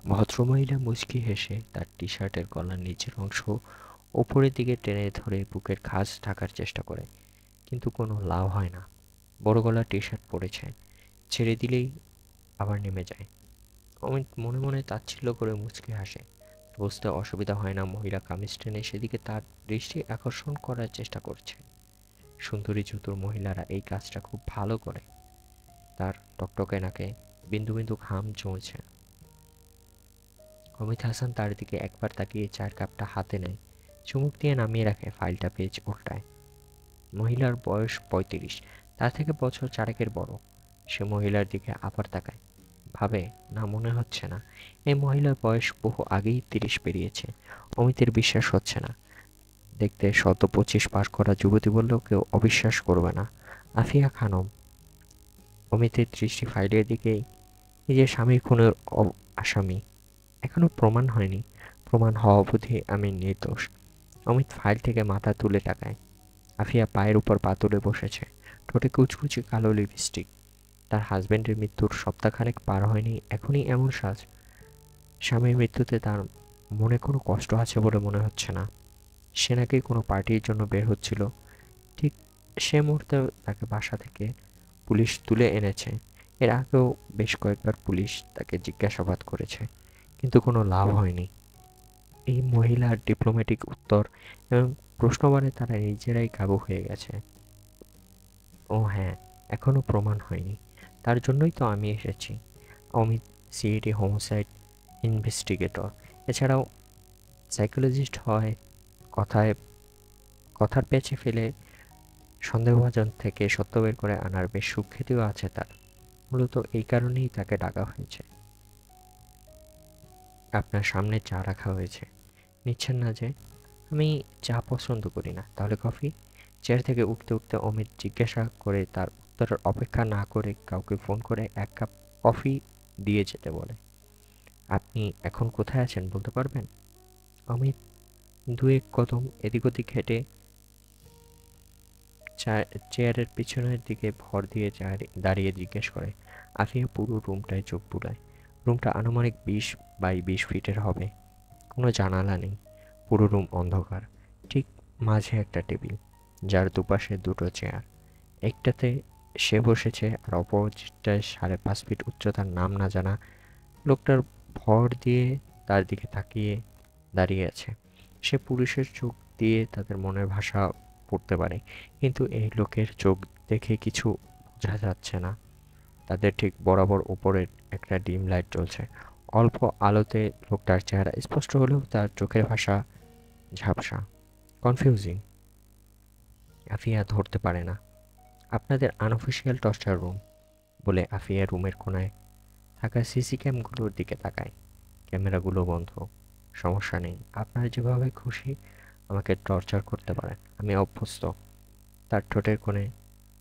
ভদ্রমহিলা মুচকি হেসে তার টি শার্টের গলার নিচের অংশ ওপরের দিকে টেনে ধরে বুকের খাঁজ ঢাকার চেষ্টা করে, কিন্তু কোনো লাভ হয় না। বড় গলা টি শার্ট পরেছে, ছেড়ে দিলেই আবার নেমে যায়। অমিত মনে মনে তাচ্ছিল্য করে মুচকি হাসে। বুঝতে অসুবিধা হয় না মহিলা কামিজ টেনে সেদিকে তার দৃষ্টি আকর্ষণ করার চেষ্টা করছে। সুন্দরী চতুর মহিলারা এই কাজটা খুব ভালো করে। তার টকটকে নাকে বিন্দু বিন্দু ঘাম জমেছে। অমিত হাসান তার দিকে একবার তাকিয়ে চায়ের কাপটা হাতে নেয়, চুমুক দিয়ে নামিয়ে রাখে, ফাইলটা পেজ উল্টায়। মহিলার বয়স ৩৫, তার থেকে বছর চারেকের বড়। সে মহিলার দিকে আবার তাকায়, ভাবে না, মনে হচ্ছে না। এই মহিলার বয়স বহু আগেই ৩০ পেরিয়েছে। অমিতের বিশ্বাস হচ্ছে না। দেখতে শত ২৫ পার করা যুবতী বললেও কেউ অবিশ্বাস করবে না। আফিয়া খানম। অমিতের দৃষ্টি ফাইলের দিকেই। নিজের স্বামীর খুনের আসামি। এখনো প্রমাণ হয়নি। প্রমাণ হওয়া অবধি আমি নির্দোষ। অমিত ফাইল থেকে মাথা তুলে তাকায়। আফিয়া পায়ের উপর পা তুলে বসেছে, ঠোঁটে কুচকুচি কালো লিপস্টিক। তার হাজবেন্ডের মৃত্যুর সপ্তাহখানেক পার হয়নি, এখনই এমন সাজ। স্বামীর মৃত্যুতে তার মনে কোনো কষ্ট আছে বলে মনে হচ্ছে না। সে নাকি কোনো পার্টির জন্য বের হচ্ছিল। ঠিক সে মুহূর্তে তাকে বাসা থেকে পুলিশ তুলে এনেছে। এর আগেও বেশ কয়েকবার পুলিশ তাকে জিজ্ঞাসাবাদ করেছে, কিন্তু কোনো লাভ হয়নি। এই মহিলার ডিপ্লোম্যাটিক উত্তর এবং প্রশ্নবাণে তারা নিজেরাই কাবু হয়ে গেছে। ও হ্যাঁ, এখনো প্রমাণ হয়নি। তার জন্যই তো আমি এসেছি। অমিত সিআইডি হোমসাইড ইনভেস্টিগেটর, এছাড়াও সাইকোলজিস্ট হয়। কথায় কথার পেঁচে ফেলে সন্দেহভাজন থেকে সত্য বের করে আনার বেশ সুখ্যাতিও আছে তার। মূলত এই কারণেই তাকে ডাকা হয়েছে। আপনার সামনে চা রাখা হয়েছে, নিচ্ছেন না যে? আমি চা পছন্দ করি না। তাহলে কফি? চেয়ার থেকে উঠতে উঠতে অমিত জিজ্ঞাসা করে তার উত্তরের অপেক্ষা না করে কাউকে ফোন করে ১ কাপ কফি দিয়ে যেতে বলে। আপনি এখন কোথায় আছেন বলতে পারবেন? অমিত ২-১ কদম এদিক ওদিক হেঁটে চেয়ারের পিছনের দিকে ভর দিয়ে দাঁড়িয়ে জিজ্ঞেস করে। আফিয়া পুরো রুমটায় চোখ বুলায়। রুমটা আনুমানিক ২০ বাই ২০ ফিটের হবে। কোনো জানালা নেই। পুরো রুম অন্ধকার। ঠিক মাঝে একটা টেবিল, যার দুপাশে দুটো চেয়ার। একটাতে সে বসেছে আর অপোজিটটায় ৫.৫ ফিট উচ্চতার নাম না জানা লোকটার ভর দিয়ে তার দিকে তাকিয়ে দাঁড়িয়ে আছে। সে পুরুষের চোখ দিয়ে তাদের মনের ভাষা পড়তে পারে, কিন্তু এই লোকের চোখ দেখে কিছু বোঝা যাচ্ছে না। তাদের ঠিক বরাবর উপরে একটা ডিম লাইট জ্বলছে। অল্প আলোতে লোকটার চেহারা স্পষ্ট হলেও তার চোখের ভাষা ঝাপসা, কনফিউজিং। আফিয়া ধরতে পারে না। আপনাদের আনঅফিসিয়াল টর্চার রুম, বলে আফিয়া রুমের কোনায় থাকা সিসি ক্যামগুলোর দিকে তাকায়। ক্যামেরাগুলো বন্ধ। সমস্যা নেই, আপনারা যেভাবে খুশি আমাকে টর্চার করতে পারেন, আমি অভ্যস্ত। তার ঠোঁটের কোণে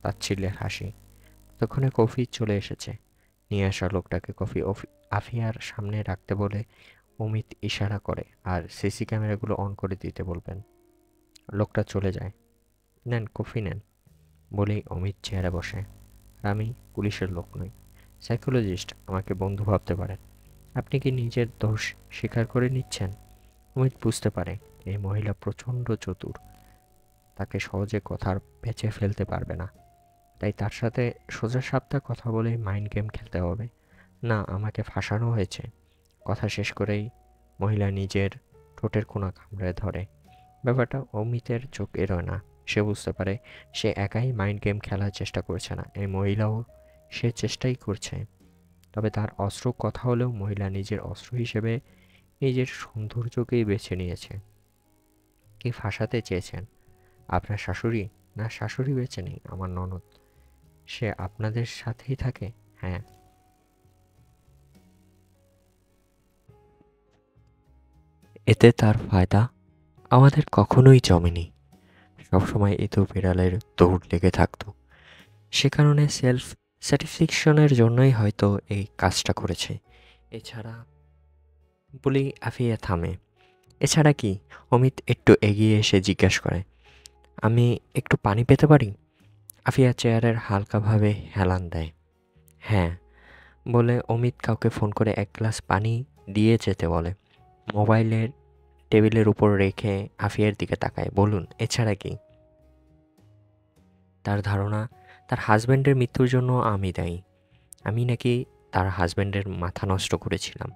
তাচ্ছিল্যের হাসি। ততক্ষণে কফি চলে এসেছে। নিয়ে আসা লোকটাকে কফি আফিয়ার সামনে রাখতে বলে অমিত ইশারা করে আর সিসি ক্যামেরাগুলো অন করে দিতে বলবেন। লোকটা চলে যায়। নেন কফি নেন, বলেই অমিত চেয়ারে বসে। আর আমি পুলিশের লোক নই, সাইকোলজিস্ট, আমাকে বন্ধু ভাবতে পারেন। আপনি কি নিজের দোষ স্বীকার করে নিচ্ছেন? অমিত বুঝতে পারে এই মহিলা প্রচণ্ড চতুর, তাকে সহজে কথার পেঁচে ফেলতে পারবে না। তাই তার সাথে সোজা সাপটা কথা বলে মাইন্ড গেম খেলতে হবে। না, আমাকে ফাঁসানো হয়েছে। কথা শেষ করেই মহিলা নিজের ঠোঁটের কোণা কামড়ে ধরে। ব্যাপারটা অমিতের চোখ এড়োয় না। সে বুঝতে পারে সে একাই মাইন্ড গেম খেলার চেষ্টা করছে না, এই মহিলাও সে চেষ্টাই করছে। তবে তার অস্ত্র কথা হলেও মহিলা নিজের অস্ত্র হিসেবে নিজের সৌন্দর্যকেই বেছে নিয়েছে। কি ফাঁসাতে চেয়েছেন? আপনার শাশুড়ি? না, শাশুড়ি বেঁচে নেই, আমার ননদ। সে আপনাদের সাথেই থাকে? হ্যাঁ। এতে তার ফায়দা আমাদের কখনোই জমেনি। সবসময় ইঁদুর বিড়ালের দৌড় লেগে থাকতো। সে কারণে সেলফ স্যাটিসফ্যাকশনের জন্যই হয়তো এই কাজটা করেছে। এছাড়া, বলেই আফিয়া থামে। এছাড়া কি? অমিত একটু এগিয়ে এসে জিজ্ঞেস করে। আমি একটু পানি পেতে পারি? আফিয়া চেয়ারের হালকাভাবে হেলান দেয়। হ্যাঁ, বলে অমিত কাউকে ফোন করে ১ গ্লাস পানি দিয়ে যেতে বলে। মোবাইলের টেবিলের উপর রেখে আফিয়ার দিকে তাকায়। বলুন, এছাড়া কি? তার ধারণা তার হাজব্যান্ডের মৃত্যুর জন্য আমি দায়ী। আমি নাকি তার হাজব্যান্ডের মাথা নষ্ট করেছিলাম।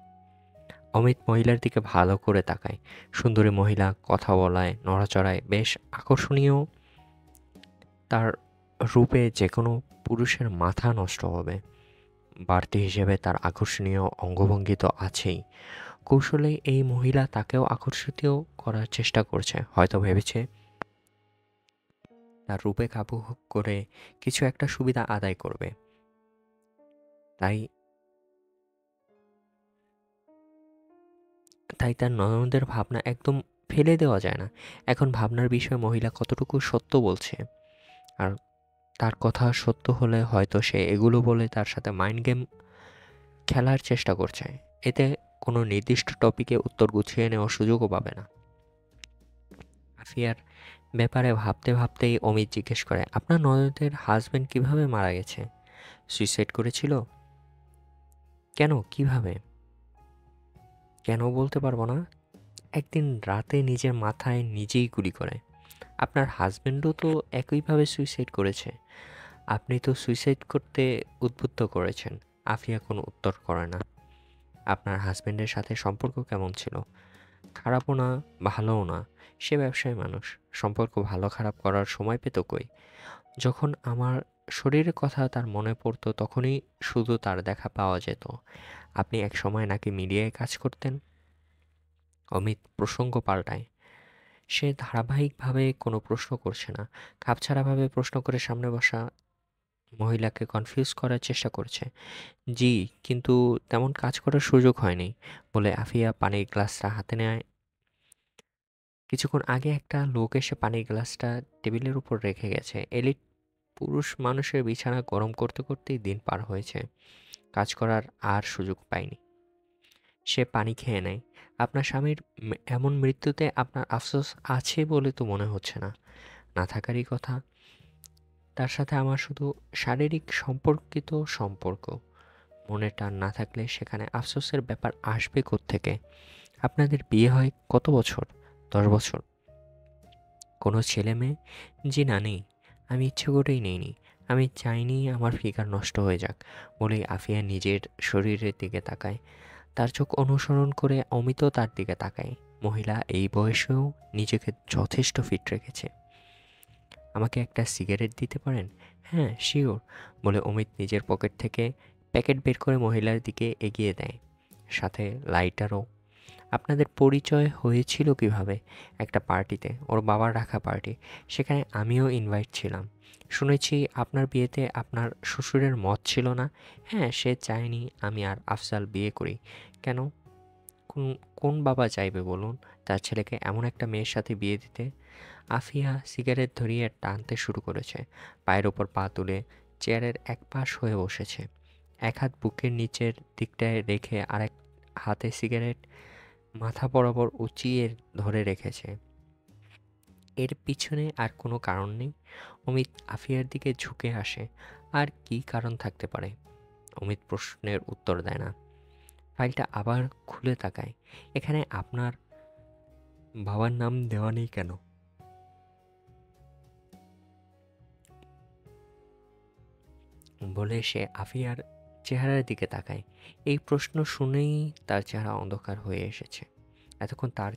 অমিত মহিলার দিকে ভালো করে তাকায়। সুন্দরী মহিলা, কথা বলায়, নড়াচড়ায় বেশ আকর্ষণীয়। তার রূপে যে কোনো পুরুষের মাথা নষ্ট হবে। বাড়তি হিসেবে তার আকর্ষণীয় অঙ্গভঙ্গি তো আছেই। কৌশলে এই মহিলা তাকেও আকর্ষিত করার চেষ্টা করছে। হয়তো ভেবেছে তার রূপে কাবু করে কিছু একটা সুবিধা আদায় করবে। তাই তাই তার ননদের ভাবনা একদম ফেলে দেওয়া যায় না। এখন ভাবনার বিষয়ে মহিলা কতটুকু সত্য বলছে, আর তার কথা সত্য হলে হয়তো সে এগুলো বলে তার সাথে মাইন্ড গেম খেলার চেষ্টা করছে। এতে কোনো নির্দিষ্ট টপিকে উত্তর গুছিয়ে নেওয়ার সুযোগও পাবে না। আফিয়ার ব্যাপারে ভাবতে ভাবতেই অমিত জিজ্ঞেস করে, আপনার ননদের হাজবেন্ড কিভাবে মারা গেছে? সুইসাইড করেছিল? কেন, কিভাবে? কেন বলতে পারবো না। একদিন রাতে নিজের মাথায় নিজেই গুলি করে। আপনার হাজবেন্ডও তো একইভাবে সুইসাইড করেছে। আপনি তো সুইসাইড করতে উদ্বুদ্ধ করেছেন। আফিয়া কোনো উত্তর করে না। আপনার হাজবেন্ডের সাথে সম্পর্ক কেমন ছিল? খারাপও না, ভালোও না। সে ব্যবসায়ী মানুষ। সম্পর্ক ভালো খারাপ করার সময় পেত কই? যখন আমার শরীরের কথা তার মনে পড়তো তখনই শুধু তার দেখা পাওয়া যেত। আপনি এক সময় নাকি মিডিয়ায় কাজ করতেন? অমিত প্রসঙ্গ পাল্টায়। সে ধারাবাহিকভাবে কোনো প্রশ্ন করছে না, খাপছাড়াভাবে প্রশ্ন করে সামনে বসা মহিলাকে কনফিউজ করার চেষ্টা করছে। জি, কিন্তু তেমন কাজ করার সুযোগ হয়নি বলে আফিয়া পানির গ্লাসটা হাতে নেয়। কিছুক্ষণ আগে একটা লোক এসে পানির গ্লাসটা টেবিলের উপর রেখে গেছে। এলিট পুরুষ মানুষের বিছানা গরম করতে করতেই দিন পার হয়েছে। কাজ করার আর সুযোগ পায়নি। সে পানি খেয়ে নেয়। আপনার স্বামীর এমন মৃত্যুতে আপনার আফসোস আছে বলে তো মনে হচ্ছে না। না থাকারই কথা। তার সাথে আমার শুধু শারীরিক সম্পর্কিত সম্পর্ক। মনে টান না থাকলে সেখানে আফসোসের ব্যাপার আসবে কোত্থেকে? আপনাদের বিয়ে হয় কত বছর? 10 বছর? কোনো ছেলে মেয়ে? জি না, নেই। আমি ইচ্ছে করেই নেইনি। আমি চাইনি আমার ফিগার নষ্ট হয়ে যাক বলেই আফিয়া নিজের শরীরের দিকে তাকায়। তার চোখ অনুসরণ করে অমিতও তার দিকে তাকায়। মহিলা এই বয়সেও নিজেকে যথেষ্ট ফিট রেখেছে। আমাকে একটা সিগারেট দিতে পারেন? হ্যাঁ, শিওর বলে অমিত নিজের পকেট থেকে প্যাকেট বের করে মহিলার দিকে এগিয়ে দেয়, সাথে লাইটারও। আপনাদের পরিচয় হয়েছিল কিভাবে? একটা পার্টিতে, ওর বাবার রাখা পার্টি। সেখানে আমিও ইনভাইট ছিলাম। শুনেছি আপনার বিয়েতে আপনার শ্বশুরের মত ছিল না। হ্যাঁ, সে চায়নি আমি আর আফজাল বিয়ে করি। কেন? কোন কোন বাবা চাইবে বলুন তার ছেলেকে এমন একটা মেয়ের সাথে বিয়ে দিতে? আফিয়া সিগারেট ধরিয়ে টানতে শুরু করেছে। পায়ের ওপর পা তুলে চেয়ারের এক পাশ হয়ে বসেছে। এক হাত বুকের নিচের দিকটায় রেখে আরেক হাতে সিগারেট মাথা বরাবর উঁচিয়ে ধরে রেখেছে। এর পিছনে আর কোনো কারণ নেই। অমিত আফিয়ার দিকে ঝুঁকে আসে। আর কি কারণ থাকতে পারে? অমিত প্রশ্নের উত্তর দেয় না। ফাইলটা আবার খুলে তাকায়। এখানে আপনার বাবার নাম দেওয়া নেই কেন? বলে সে আফিয়ার চেহারার দিকে তাকায়। এই প্রশ্ন শুনেই তার চেহারা অন্ধকার হয়ে এসেছে। এতক্ষণ তার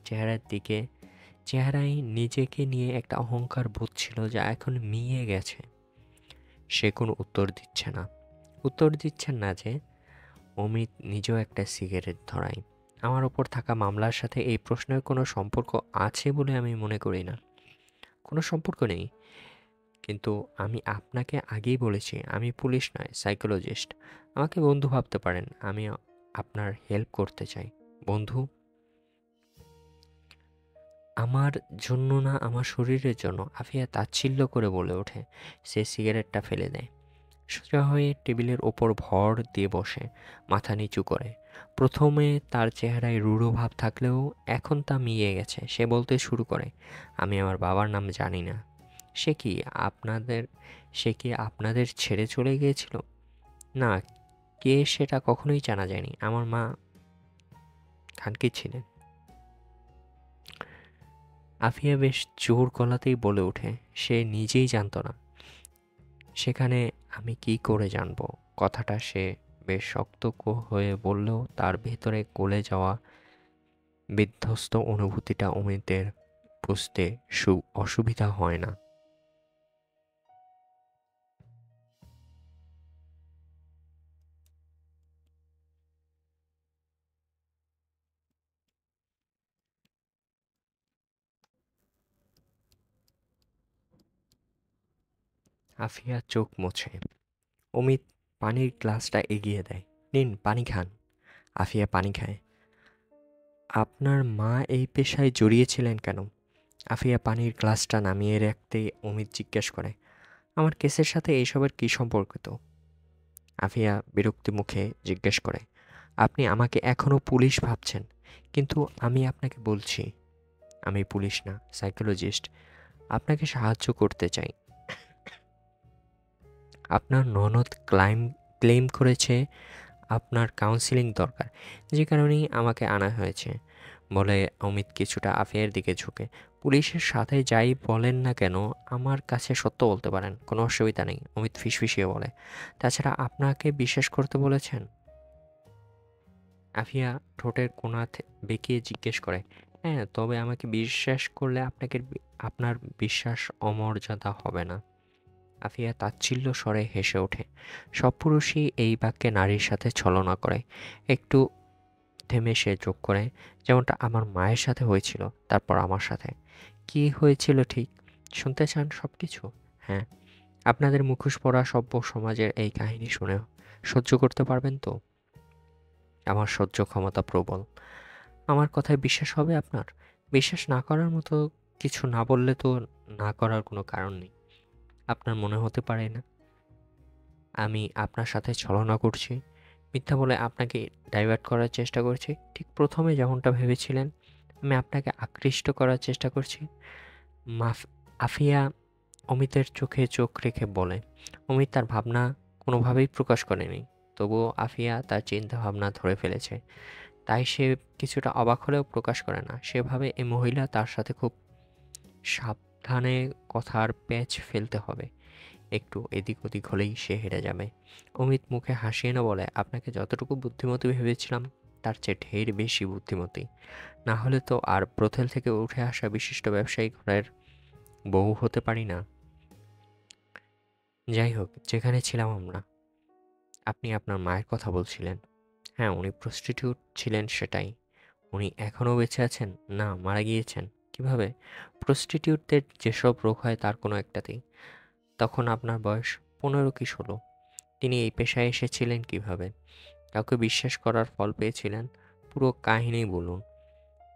চেহারায় নিজেকে নিয়ে একটা অহংকার বোধ ছিল, যা এখন মিয়ে গেছে। সে কোনো উত্তর দিচ্ছে না। উত্তর দিচ্ছেন না যে অমিত নিজেও একটা সিগারেট ধরায়। আমার ওপর থাকা মামলার সাথে এই প্রশ্নের কোনো সম্পর্ক আছে বলে আমি মনে করি না। কোনো সম্পর্ক নেই। কিন্তু আমি আপনাকে আগেই বলেছি আমি পুলিশ নয়, সাইকোলজিস্ট। আমাকে বন্ধু ভাবতে পারেন। আমি আপনার হেল্প করতে চাই। বন্ধু? আমার জন্য না, আমার শরীরের জন্য, আফিয়া তাচ্ছিল্য করে বলে ওঠে। সে সিগারেটটা ফেলে দেয়। সোজা হয়ে টেবিলের ওপর ভর দিয়ে বসে, মাথা নিচু করে। প্রথমে তার চেহারায় রূঢ় ভাব থাকলেও এখন তা মিয়ে গেছে। সে বলতে শুরু করে, আমি আমার বাবার নাম জানি না। সে কি আপনাদের সে কি আপনাদের ছেড়ে চলে গিয়েছিল? না, কে সেটা কখনোই জানা যায়নি। আমার মা খান কি ছিলেন? আফিয়া বেশ জোর গলাতেই বলে ওঠে সে নিজেই জানতো না। সেখানে আমি কি করে জানবো? কথাটা সে বেশ শক্ত হয়ে বললেও তার ভেতরে গলে যাওয়া বিধ্বস্ত অনুভূতিটা অমিতের বুঝতে অসুবিধা হয় না। আফিয়া চোখ মোছে। অমিত পানির গ্লাসটা এগিয়ে দেয়। নিন, পানি খান। আফিয়া পানি খায়। আপনার মা এই পেশায় জড়িয়েছিলেন কেন? আফিয়া পানির গ্লাসটা নামিয়ে রাখতেই অমিত জিজ্ঞেস করে, আমার কেসের সাথে এইসবের কী সম্পর্ক? তো আফিয়া বিরক্তি মুখে জিজ্ঞেস করে, আপনি আমাকে এখনও পুলিশ ভাবছেন, কিন্তু আমি আপনাকে বলছি আমি পুলিশ না, সাইকোলজিস্ট। আপনাকে সাহায্য করতে চাই। আপনার ননদ ক্লেম করেছে আপনার কাউন্সিলিং দরকার, যে কারণেই আমাকে আনা হয়েছে, বলে অমিত কিছুটা আফিয়ার দিকে ঝুঁকে। পুলিশের সাথে যাই বলেন না কেন আমার কাছে সত্য বলতে পারেন, কোনো অসুবিধা নেই, অমিত ফিসফিসিয়ে বলে। তাছাড়া আপনাকে বিশ্বাস করতে বলেছেন? আফিয়া ঠোঁটের কোণা বেঁকিয়ে জিজ্ঞেস করে, হ্যাঁ, তবে আমাকে বিশ্বাস করলে আপনার বিশ্বাস অমর্যাদা হবে না। আফিয়া তাচ্ছিল্য স্বরে হেসে ওঠে। সব পুরুষই এই বাক্যে নারীর সাথে ছলনা করে। একটু থেমে সে যোগ করে, যেমনটা আমার মায়ের সাথে হয়েছিল, তারপর আমার সাথে। কি হয়েছিল ঠিক? শুনতে চান সব কিছু? হ্যাঁ। আপনাদের মুখোশ পরা সভ্য সমাজের এই কাহিনী শুনে সহ্য করতে পারবেন তো? আমার সহ্য ক্ষমতা প্রবল। আমার কথায় বিশ্বাস হবে আপনার? বিশ্বাস না করার মতো কিছু না বললে তো না করার কোনো কারণ নেই। আপনার মনে হতে পারে না আমি আপনার সাথে ছলনা করছি, মিথ্যা বলে আপনাকে ডাইভার্ট করার চেষ্টা করছি, ঠিক প্রথমে যেমনটা ভেবেছিলেন আমি আপনাকে আকৃষ্ট করার চেষ্টা করছি? আফিয়া অমিতের চোখে চোখ রেখে বলে। অমিত তার ভাবনা কোনোভাবেই প্রকাশ করেনি, তবুও আফিয়া তার চিন্তা ভাবনা ধরে ফেলেছে। তাই সে কিছুটা অবাক হলেও প্রকাশ করে না। সেভাবে এই মহিলা তার সাথে খুব সাবধানে কথার প্যাচ ফেলতে হবে। একটু এদিক ওদিক হলেই সে হেরে যাবে। অমিত মুখে হাসি এনে বলে, আপনাকে যতটুকু বুদ্ধিমতী ভেবেছিলাম তার চেয়ে ঢের বেশি বুদ্ধিমতী। না হলে তো আর ব্রথেল থেকে উঠে আসা বিশিষ্ট ব্যবসায়ী ঘরের বউ হতে পারি না। যাই হোক, যেখানে ছিলাম আমরা, আপনি আপনার মায়ের কথা বলছিলেন। হ্যাঁ, উনি প্রস্টিটিউট ছিলেন, সেটাই। উনি এখনও বেঁচে আছেন? না, মারা গিয়েছেন। কিভাবে? প্রস্টিটিউটদের যেসব রোগ হয় তার কোনো একটাতেই। তখন আপনার বয়স 15 কি 16। তিনি এই পেশায় এসেছিলেন কিভাবে? কাউকে বিশ্বাস করার ফল পেয়েছিলেন? পুরো কাহিনী বলুন।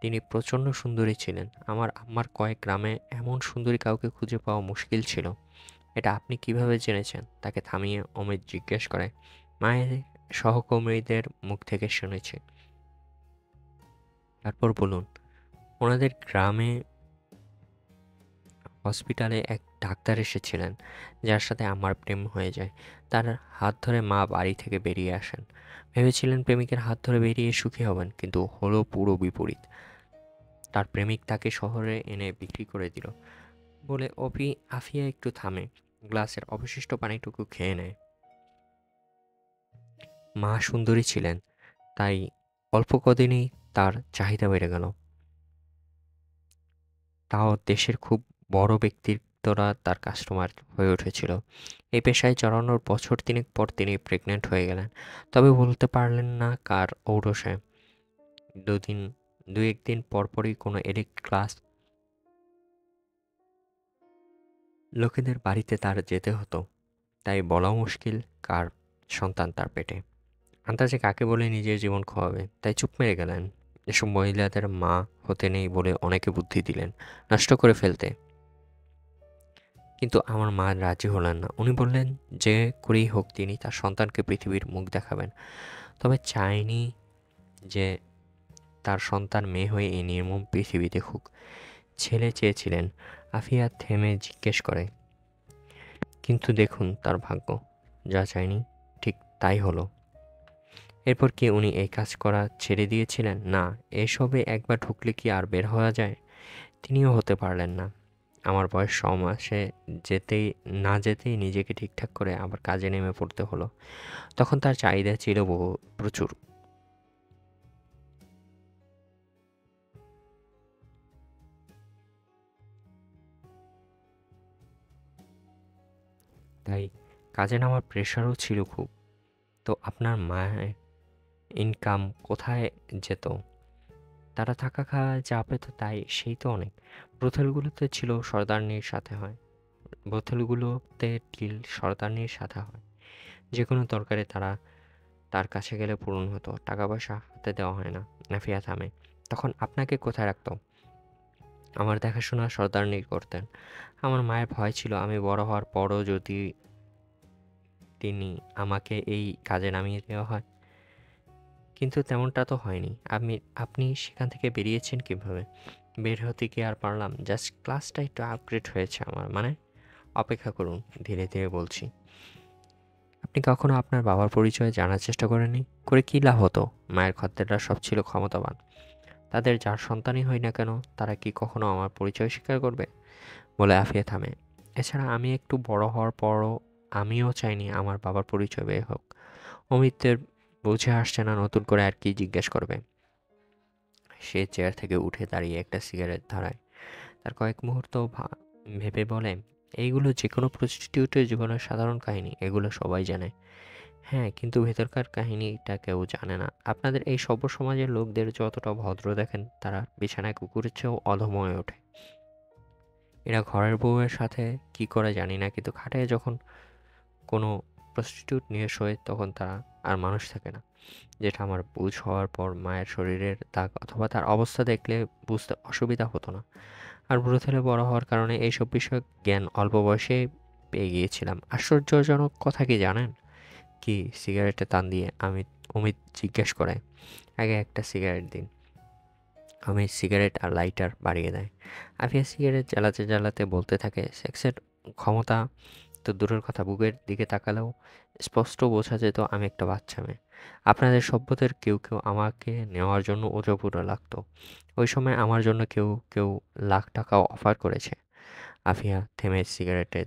তিনি প্রচণ্ড সুন্দরী ছিলেন। আমার আম্মার কয়েক গ্রামে এমন সুন্দরী কাউকে খুঁজে পাওয়া মুশকিল ছিল। এটা আপনি কিভাবে জেনেছেন? তাকে থামিয়ে অমিত জিজ্ঞেস করে। মায়ের সহকর্মীদের মুখ থেকে শুনেছি। তারপর বলুন। ওনাদের গ্রামে হসপিটালে এক ডাক্তার এসেছিলেন, যার সাথে আমার প্রেম হয়ে যায়। তার হাত ধরে মা বাড়ি থেকে বেরিয়ে আসেন। ভেবেছিলেন প্রেমিকের হাত ধরে বেরিয়ে সুখী হবেন, কিন্তু হলো পুরো বিপরীত। তার প্রেমিক তাকে শহরে এনে বিক্রি করে দিল, বলে আফিয়া একটু থামে, গ্লাসের অবশিষ্ট পানিটুকু খেয়ে নেয়। মা সুন্দরী ছিলেন, তাই অল্প কদিনেই তার চাহিদা বেড়ে গেল। তাও দেশের খুব বড় ব্যক্তিত্বরা তার কাস্টমার হয়ে উঠেছিল। এই পেশায় জড়ানোর বছর তিনেক পর তিনি প্রেগনেন্ট হয়ে গেলেন, তবে বলতে পারলেন না কার ঔরসে। দু একদিন পরপরই কোনো এলিট ক্লাস লোকেদের বাড়িতে তার যেতে হতো, তাই বলাও মুশকিল কার সন্তান তার পেটে। আন্দাজে কাকে বলে নিজের জীবন খোয়াবে, তাই চুপ মেরে গেলেন। এসব মহিলাদের মা হতে নেই বলে অনেকে বুদ্ধি দিলেন নষ্ট করে ফেলতে, কিন্তু আমার মা রাজি হলেন না। উনি বললেন যে করেই হোক তিনি তার সন্তানকে পৃথিবীর মুখ দেখাবেন, তবে চাইনি যে তার সন্তান মেয়ে হয়ে এই নির্মম পৃথিবী দেখুক। ছেলে চেয়েছিলেন। আফিয়া থেমে জিজ্ঞেস করে, কিন্তু দেখুন তার ভাগ্য, যা চাইনি ঠিক তাই হলো। এরপর কি উনি এই কাজ করা ছেড়ে দিয়েছিলেন? না, এসবে একবার ঢুকলে কি আর বের হওয়া যায়? তিনিও হতে পারলেন না। আমার বয়স ৬ মাসে যেতেই না যেতেই নিজেকে ঠিকঠাক করে আবার কাজে নেমে পড়তে হলো। তখন তার চাহিদা ছিল প্রচুর। তাই কাজে নামার প্রেশারও ছিল খুব। তো আপনার মায়ের ইনকাম কোথায় যেত? তারা থাকা খাওয়ায় যা পেত তাই সেই তো অনেক। ব্রোথেলগুলোতে ছিল সর্দারনির সাথে হয়। ব্রোথেলগুলোতে ডিল সর্দারনির সাথে হয়। যেকোনো তরকারি তার কাছে গেলে পূরণ হতো। টাকা-পয়সা হাতে দেওয়া হয় না। নাফিয়া থামে। তখন আপনাকে কোথায় রাখতো? আমার দেখাশোনা সর্দারনি করতেন। আমার মায়ের ভয় ছিল আমি বড় হওয়ার পরও যদি তিনি আমাকে এই কাজে নামিয়ে দেওয়া হয়। কিন্তু তেমনটা তো হয়নি। আপনি সেখান থেকে বেরিয়েছেন কিভাবে? বের হতে কি আর পারলাম? জাস্ট ক্লাসটা একটু আপগ্রেড হয়েছে আমার। মানে? অপেক্ষা করুন, ধীরে, ধীরে বলছি। আপনি কখনো আপনার বাবার পরিচয় জানার চেষ্টা করেননি? করে কী লাভ হতো? মায়ের খদ্দেররা সব ছিল ক্ষমতাবান। তাদের যার সন্তানই হই না কেন, তারা কি কখনো আমার পরিচয় স্বীকার করবে? বলে আফিয়া থামে। এছাড়া আমি একটু বড় হওয়ার পরও আমিও চাইনি আমার বাবার পরিচয় বের হোক। অমিতের বুঝে আসছে না নতুন করে আর কি জিজ্ঞেস করবে। সে চেয়ার থেকে উঠে দাঁড়িয়ে একটা সিগারেট ধরায়। তার কয়েক মুহূর্ত ভেবে বলে, এইগুলো যে কোনো প্রস্টিটিউটের জীবনের সাধারণ কাহিনী, এগুলো সবাই জানে। হ্যাঁ, কিন্তু ভেতরকার কাহিনীটা কেউ জানে না। আপনাদের এই সভ্য সমাজের লোকদের যতটা ভদ্র দেখেন, তারা বিছানায় কুকুরের চেয়েও অধম হয়ে ওঠে। এরা ঘরের বউয়ের সাথে কি করে জানি না, কিন্তু খাটায় যখন কোনো প্রস্টিটিউট নিয়ে শোয় তখন তারা আর মানুষ থাকে না। যেটা আমার বুঝ হওয়ার পর মায়ের শরীরের দাগ অথবা তার অবস্থা দেখলে বুঝতে অসুবিধা হতো না। আর ব্রোথেলে বড় হওয়ার কারণে এইসব বিষয়ক জ্ঞান অল্প বয়সে পেয়ে গিয়েছিলাম। আশ্চর্যজনক কথা কি জানেন? কি? সিগারেটে টান দিয়ে অমিত জিজ্ঞেস করে। আগে একটা সিগারেট দিন। অমিত সিগারেট আর লাইটার বাড়িয়ে দেয়। আফিয়া সিগারেট জ্বালাতে জ্বালাতে বলতে থাকে, সেক্সের ক্ষমতা তো দূরের কথা, বুকের দিকে তাকালেও স্পষ্ট বোঝা যেত আমি একটা বাচ্চা মেয়ে। আপনাদের সভ্যদের কেউ কেউ আমাকে নেওয়ার জন্য উজপুরে লাগতো। ওই সময় আমার জন্য কেউ কেউ লাখ টাকাও অফার করেছে। আফিয়া থেমে সিগারেটে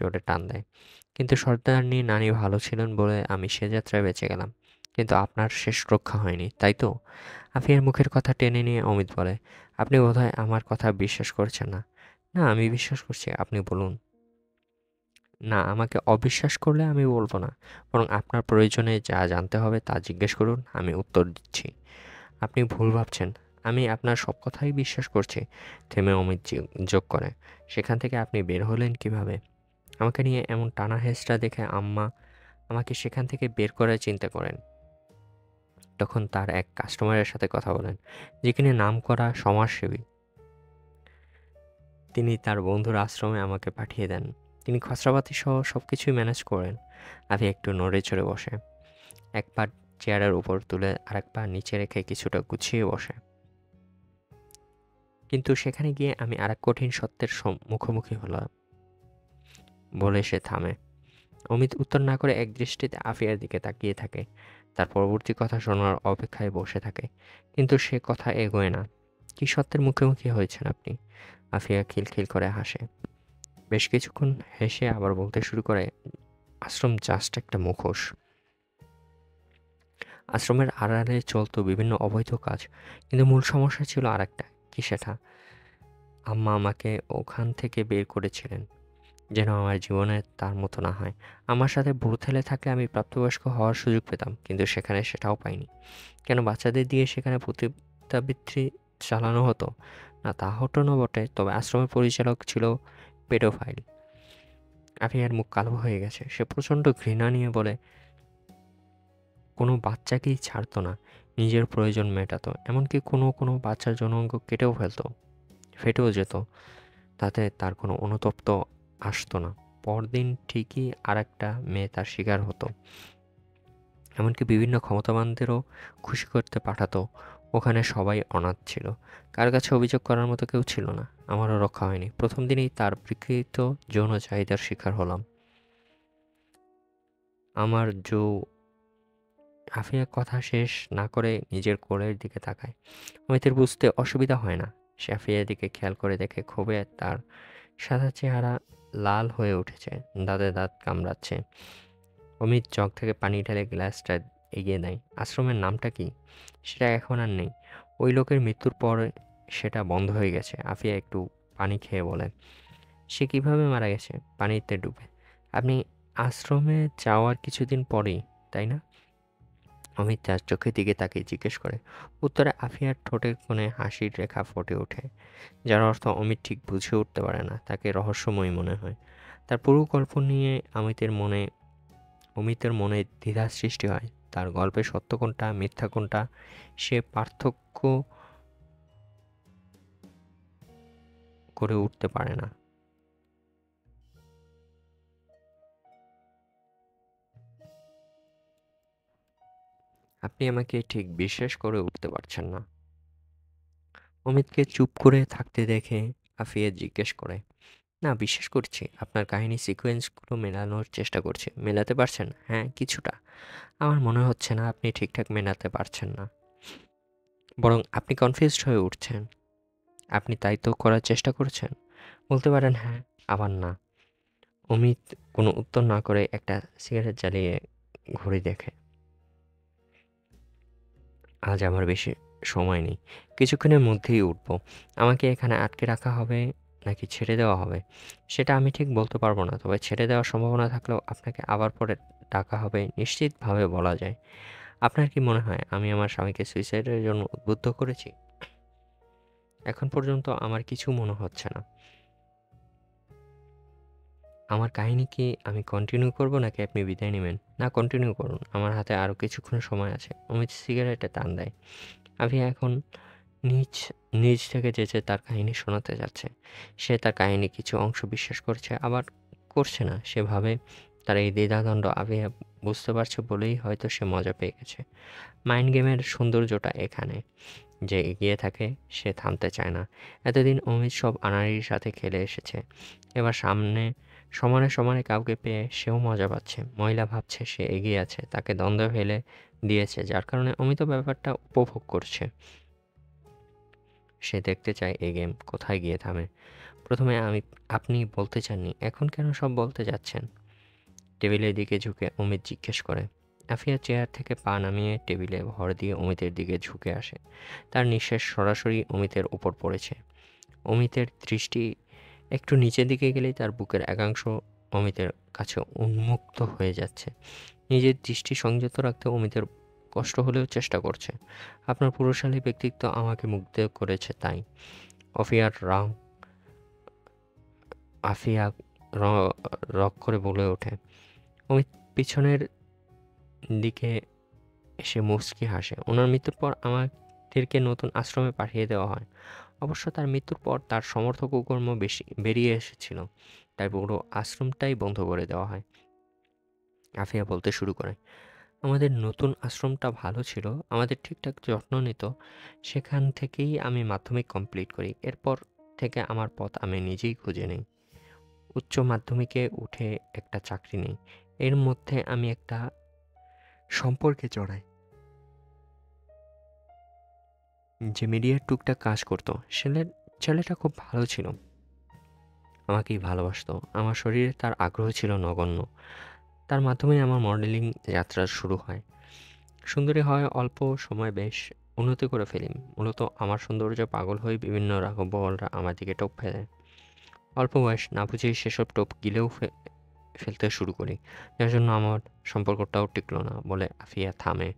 জোরে টান দেয়। কিন্তু সর্দারনি নানি ভালো ছিলেন বলে আমি সে যাত্রায় বেঁচে গেলাম। কিন্তু আপনার শেষ রক্ষা হয়নি, তাই তো? আফিয়ার মুখের কথা টেনে নিয়ে অমিত বলে, আপনি বোধহয় আমার কথা বিশ্বাস করছেন না। না, আমি বিশ্বাস করছি, আপনি বলুন। না, আমাকে অবিশ্বাস করলে আমি বলব না। বরং আপনার প্রয়োজনে যা জানতে হবে তা জিজ্ঞেস করুন, আমি উত্তর দিচ্ছি। আপনি ভুল ভাবছেন। আমি আপনার সব কথাই বিশ্বাস করছি। থেমে অমিত যোগ করে, সেখান থেকে আপনি বের হলেন কিভাবে? আমাকে নিয়ে এমন টানা হেঁচড়া দেখে আম্মা আমাকে সেখান থেকে বের করার চিন্তা করেন। তখন তার এক কাস্টমারের সাথে কথা বলেন, যেখানে নামকরা সমাজসেবী। তিনি তার বন্ধুর আশ্রমে আমাকে পাঠিয়ে দেন। তিনি খসড়াপাতি সহ সব কিছুই ম্যানেজ করেন। আমি একটু নড়ে চড়ে বসে, এক পা চেয়ারের উপর তুলে আরেক পা নিচে রেখে কিছুটা গুছিয়ে বসে। কিন্তু সেখানে গিয়ে আমি আরেক কঠিন সত্যের মুখোমুখি হলাম। বলে সে থামে। অমিত উত্তর না করে এক দৃষ্টিতে আফিয়ার দিকে তাকিয়ে থাকে। তার পরবর্তী কথা শোনার অপেক্ষায় বসে থাকে, কিন্তু সে কথা এগোয় না। কি সত্যের মুখোমুখি হয়েছেন আপনি? আফিয়া খিলখিল করে হাসে। বেশ কিছুক্ষণ হেসে আবার বলতে শুরু করে, আশ্রম জাস্ট একটা মুখোশ। আশ্রমের আড়ালে চলতো বিভিন্ন অবৈধ কাজ, কিন্তু মূল সমস্যা ছিল আরেকটা। কি সেটা? আম্মা আমাকে ওখান থেকে বের করেছিলেন, যেন আমার জীবনে তার মতো না হয়। আমার সাথে ব্রুথেলে থাকলে আমি প্রাপ্তবয়স্ক হওয়ার সুযোগ পেতাম, কিন্তু সেখানে সেটাও পাইনি। কেন বাচ্চাদের দিয়ে সেখানে পতিতাবৃত্তি চালানো হতো? না, তা হতো না বটে, তবে আশ্রমের পরিচালক ছিল পেডোফাইল। আফিয়ার মুখ কালো হয়ে গেছে। সে প্রচণ্ড ঘৃণা নিয়ে বলে, কোনো বাচ্চাকেই ছাড়তো না, নিজের প্রয়োজন মেটাতো। এমনকি কোনো কোনো বাচ্চার যৌনাঙ্গ কেটেও ফেলতো, ফেটেও যেত। তাতে তার কোনো অনুতপ্ত আসতো না। পরদিন ঠিকই আর একটা মেয়ে তার শিকার হতো। এমনকি বিভিন্ন ক্ষমতাবানদেরও খুশি করতে পাঠাতো। ওখানে সবাই অনাথ ছিল, কার কাছে অভিযোগ করার মতো কেউ ছিল না। আমারও রক্ষা হয়নি। প্রথম দিনেই তার বিকৃত যৌন চাহিদার শিকার হলাম। আমার আফিয়া কথা শেষ না করে নিজের কোলের দিকে তাকায়। অমিতের বুঝতে অসুবিধা হয় না। সে আফিয়ার দিকে খেয়াল করে দেখে ক্ষোভে তার সাদা চেহারা লাল হয়ে উঠেছে, দাঁতে দাঁত কামড়াচ্ছে। অমিত জগ থেকে পানি ঢেলে গ্লাসটা এগিয়ে দেয়। আশ্রমের নামটা কি? সেটা এখন আর নেই। ওই লোকের মৃত্যুর পর সেটা বন্ধ হয়ে গেছে। আফিয়া একটু পানি খেয়ে বলে, সে কিভাবে মারা গেছে? পানিতে ডুবে। আপনি আশ্রমে যাওয়ার কিছুদিন পরেই, তাই না? অমিত তার চোখের দিকে তাকিয়ে জিজ্ঞেস করে। উত্তরে আফিয়ার ঠোঁটের কোণে হাসির রেখা ফুটে ওঠে, যার অর্থ অমিত ঠিক বুঝে উঠতে পারে না, তাকে রহস্যময় মনে হয়। তার পুরো গল্প নিয়ে অমিতের মনে দ্বিধার সৃষ্টি হয়। তার গল্পে সত্য কোনটা, মিথ্যা কোনটা, সে পার্থক্য করে উঠতে পারে না। আপনি আমাকে ঠিক বিশ্বাস করে উঠতে পারছেন না। অমিতকে চুপ করে থাকতে দেখে আফিয়া জিজ্ঞেস করে, না, বিশ্বাস করছি। আপনার কাহিনী সিকোয়েন্সগুলো মেলানোর চেষ্টা করছি। মেলাতে পারছেন? হ্যাঁ, কিছুটা। আমার মনে হচ্ছে না আপনি ঠিকঠাক মেলাতে পারছেন না, বরং আপনি কনফিউজড হয়ে উঠছেন। আপনি তাই তো করার চেষ্টা করছেন। বলতে পারেন হ্যাঁ, আবার না। অমিত কোনো উত্তর না করে একটা সিগারেট জ্বালিয়ে ঘড়ি দেখে। আজ আমার বেশি সময় নেই, কিছুক্ষণের মধ্যেই উঠবো। আমাকে এখানে আটকে রাখা হবে নাকি ছেড়ে দেওয়া হবে সেটা আমি ঠিক বলতে পারবো না, তবে ছেড়ে দেওয়ার সম্ভাবনা থাকলেও আপনাকে আবার পরে ডাকা হবে নিশ্চিতভাবে বলা যায়। আপনার কি মনে হয় আমি আমার স্বামীকে সুইসাইডের জন্য উদ্বুদ্ধ করেছি? এখন পর্যন্ত আমার কিছু মনে হচ্ছে না। আমার কাহিনী কি আমি কন্টিনিউ করব নাকি আপনি বিদায় নেবেন? না, কন্টিনিউ করুন, আমার হাতে আরও কিছুক্ষণ সময় আছে। অমিত সিগারেটে টান দেয়। আভি এখন নিজ নিজ থেকে যে তার কাহিনী শোনাতে যাচ্ছে। সে তার কাহিনী কিছু অংশ বিশ্বাস করছে, আবার করছে না। সে ভাবে তার এই দ্বিধাদ্বন্দ্ব আভি বুঝতে পারছে বলেই হয়তো সে মজা পেয়ে গেছে। মাইন্ড গেমের সৌন্দর্যটা এখানে। যে এগিয়ে থাকে সে থামতে চায় না। এতদিন অমিত সব আনাড়ির সাথে খেলে এসেছে, এবার সামনে সমানে সমানে কাউকে পেয়ে সেও মজা পাচ্ছে। মহিলা ভাবছে সে এগিয়ে আছে, তাকে দ্বন্দ্বে ফেলে দিয়েছে, যার কারণে অমিত ব্যাপারটা উপভোগ করছে। সে দেখতে চায় এই গেম কোথায় গিয়ে থামে। প্রথমে আপনি বলতে চাননি, এখন কেন সব বলতে যাচ্ছেন? টেবিলের দিকে ঝুঁকে অমিত জিজ্ঞেস করে। আফিয়া চেয়ার থেকে পা নামিয়ে টেবিলে ভর দিয়ে অমিতের দিকে ঝুঁকে আসে। তার নিঃশ্বাস সরাসরি অমিতের উপর পড়েছে। অমিতের দৃষ্টি একটু নিচের দিকে গেলেই তার বুকের একাংশ অমিতের কাছে উন্মুক্ত হয়ে যাচ্ছে। নিজের দৃষ্টি সংযত রাখতে অমিতের কষ্ট হলেও চেষ্টা করছে। আপনার পুরুষালী ব্যক্তিত্ব আমাকে মুগ্ধ করেছে, তাই। অফিয়ার রং আফিয়া রক করে বলে ওঠে। অমিত পিছনের দিকে এসে মুচকি হাসে। ওনার মৃত্যুর পর আমাদেরকে নতুন আশ্রমে পাঠিয়ে দেওয়া হয়। অবশ্য তার মৃত্যুর পর তার সমর্থক কুকর্ম বেশি বেরিয়ে এসেছিল, তাই পুরো আশ্রমটাই বন্ধ করে দেওয়া হয়। আফিয়া বলতে শুরু করে, আমাদের নতুন আশ্রমটা ভালো ছিল, আমাদের ঠিকঠাক যত্ন নিত। সেখান থেকেই আমি মাধ্যমিক কমপ্লিট করি। এরপর থেকে আমার পথ আমি নিজেই খুঁজে নিই। উচ্চ মাধ্যমিকে উঠে একটা চাকরি নেই। এর মধ্যে আমি একটা সম্পর্কে জড়াই যে মিডিয়ার টুকটাক কাজ করতো। ছেলেটা খুব ভালো ছিল, আমাকেই ভালোবাসতো। আমার শরীরে তার আগ্রহ ছিল নগণ্য। তার মাধ্যমে আমার মডেলিং যাত্রা শুরু হয়। সুন্দরী হয় অল্প সময় বেশ উন্নতি করে ফেলি। মূলত আমার সৌন্দর্য পাগল হয়ে বিভিন্ন রাঘববলরা আমার দিকে টোপ ফেলে। অল্প বয়স, না বুঝেই সেসব টোপ গিলেও ফেলতে শুরু করি, যার জন্য আমার সম্পর্কটাও টিকলো না বলে আফিয়া থামে।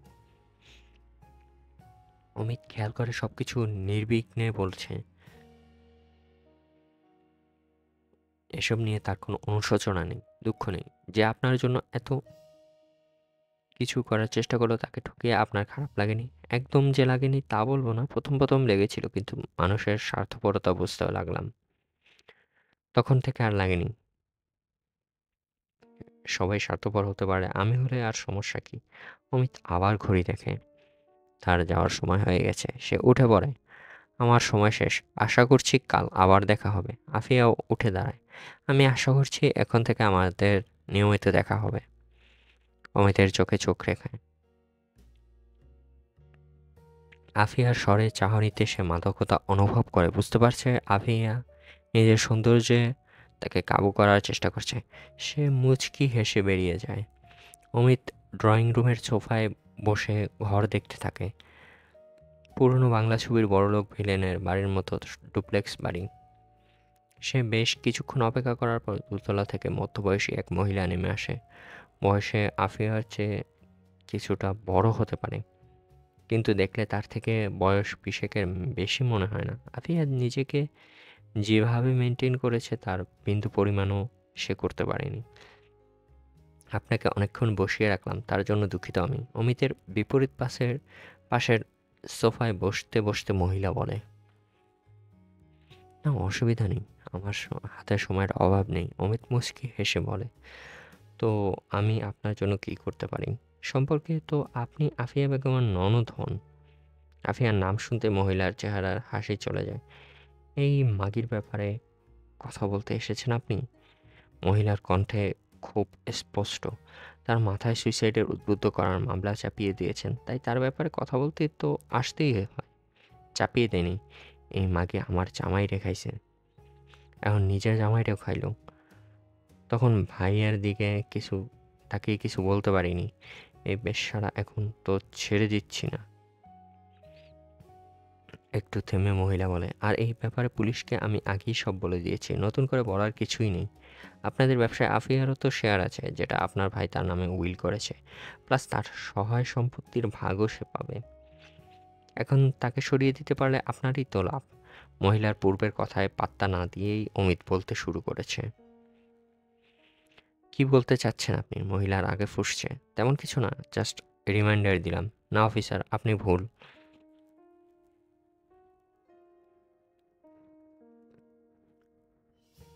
অমিত খেয়াল করে সবকিছু নির্বিঘ্নে বলছে। এসব নিয়ে তার কোনো অনুশোচনা নেই, দুঃখ নেই। যে আপনার জন্য এত কিছু করার চেষ্টা করলো তাকে ঠকিয়ে আপনার খারাপ লাগেনি? একদম যে লাগেনি তা বলবো না, প্রথম প্রথম লেগেছিল, কিন্তু মানুষের স্বার্থপরতা বুঝতে লাগলাম, তখন থেকে আর লাগেনি। সবাই স্বার্থপর হতে পারে, আমি হলে আর সমস্যা কি? অমিত আবার ঘড়ি দেখে। তার যাওয়ার সময় হয়ে গেছে। সে উঠে পড়ে। আমার সময় শেষ, আশা করছি কাল আবার দেখা হবে। আফিয়াও উঠে দাঁড়ায়। আমি আশা করছি এখন থেকে আমাদের নিয়মিত দেখা হবে। অমিতের চোখে চোখ রেখে আফিয়ার স্বরে চাহনিতে সে মাদকতা অনুভব করে, বুঝতে পারছে আফিয়া নিজের সৌন্দর্যে তাকে কাবু করার চেষ্টা করছে। সে মুচকি হেসে বেরিয়ে যায়। অমিত ড্রয়িং রুমের সোফায় বসে ঘর দেখতে থাকে। পুরনো বাংলা ছবির বড়লোক ভিলেনের বাড়ির মতো ডুপ্লেক্স বাড়ি। সে বেশ কিছুক্ষণ অপেক্ষা করার পর দোতলা থেকে মধ্যবয়সী এক মহিলা নেমে আসে। বয়সে আফিয়ার চেয়ে কিছুটা বড় হতে পারে, কিন্তু দেখলে তার থেকে বয়স 20-এর বেশি মনে হয় না। আফিয়া নিজেকে যেভাবে মেনটেন করেছে তার বিন্দু পরিমাণও সে করতে পারেনি। আপনাকে অনেকক্ষণ বসিয়ে রাখলাম, তার জন্য দুঃখিত আমি। অমিতের বিপরীত পাশের সোফায় বসতে বসতে মহিলা বলে। না, অসুবিধা নেই, আমার হাতে সময়ের অভাব নেই। অমিত মুচকি হেসে বলে, তো আমি আপনার জন্য কি করতে পারি? সম্পর্কে তো আপনি আফিয়া বেগমের ননদ হন। আফিয়ার নাম শুনতে মহিলার চেহারার হাসি চলে যায়। এই মাগির ব্যাপারে কথা বলতে এসেছেন আপনি? মহিলার কণ্ঠে খুব স্পষ্ট। তার মাথায় সুইসাইডের উদ্বুদ্ধ করার মামলা চাপিয়ে দিয়েছেন, তাই তার ব্যাপারে কথা বলতে তো আসতেই হয়। চাপিয়ে দেয়নি, এই মাগে আমার জামাই রেখাইছে, এখন নিজের জামাইটাও খাইল। তখন ভাইয়ের দিকে তাকে কিছু বলতে পারিনি। এই বেশ্যারা এখন তো ছেড়ে দিচ্ছি না। একটু থেমে মহিলা বলে, আর এই ব্যাপারে পুলিশকে আমি আগেই সব বলে দিয়েছি, নতুন করে বলার কিছুই নেই। আপনাদের ব্যবসায় আফিয়ারও তো শেয়ার আছে, যেটা আপনার ভাই তার নামে উইল করেছে, প্লাস তার সহায় সম্পত্তির ভাগও সে পাবে। এখন তাকে সরিয়ে দিতে পারলে আপনারই তো লাভ। মহিলার পূর্বের কথায় পাত্তা না দিয়েই অমিত বলতে শুরু করেছে। কি বলতে চাচ্ছেন আপনি? মহিলার আগে ফুঁসছে। তেমন কিছু না, জাস্ট রিমাইন্ডার দিলাম। না অফিসার, আপনি ভুল।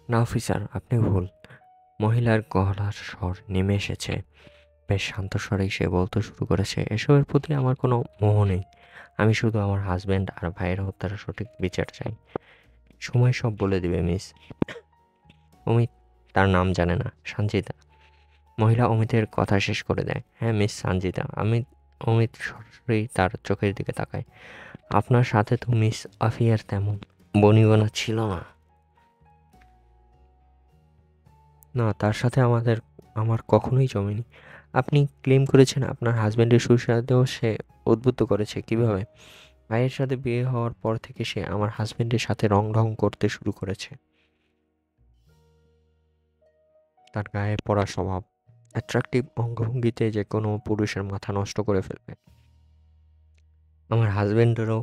না অফিসার, আপনি ভুল। মহিলার গলার স্বর নেমে এসেছে। বেশ শান্ত স্বরেই সে বলতে শুরু করেছে, এসবের প্রতি আমার কোনো মোহ নেই। আমি শুধু আমার হাজব্যান্ড আর ভাইয়ের হত্যার সঠিক বিচার চাই। সময় সব বলে দিবে মিস। অমিত তার নাম জানে না, সঞ্জিতা। মহিলা অমিতের কথা শেষ করে দেয়। হ্যাঁ মিস সঞ্জিতা। অমিত সরাসরি তার চোখের দিকে তাকায়। আপনার সাথে তো মিস আফিয়ার তেমন বনিবনা ছিল না। না, তার সাথে আমার কখনোই জমেনি। আপনি ক্লেম করেছেন আপনার হাজব্যান্ডের সুস্বাদেও সে উদ্বুদ্ধ করেছে। কিভাবে? ভাইয়ের সাথে বিয়ে হওয়ার পর থেকে সে আমার হাজব্যান্ডের সাথে রং করতে শুরু করেছে। তার গায়ে পড়া স্বভাব, অ্যাট্রাকটিভ অঙ্গভঙ্গিতে যে কোনো পুরুষের মাথা নষ্ট করে ফেলবে। আমার হাজব্যান্ডেরও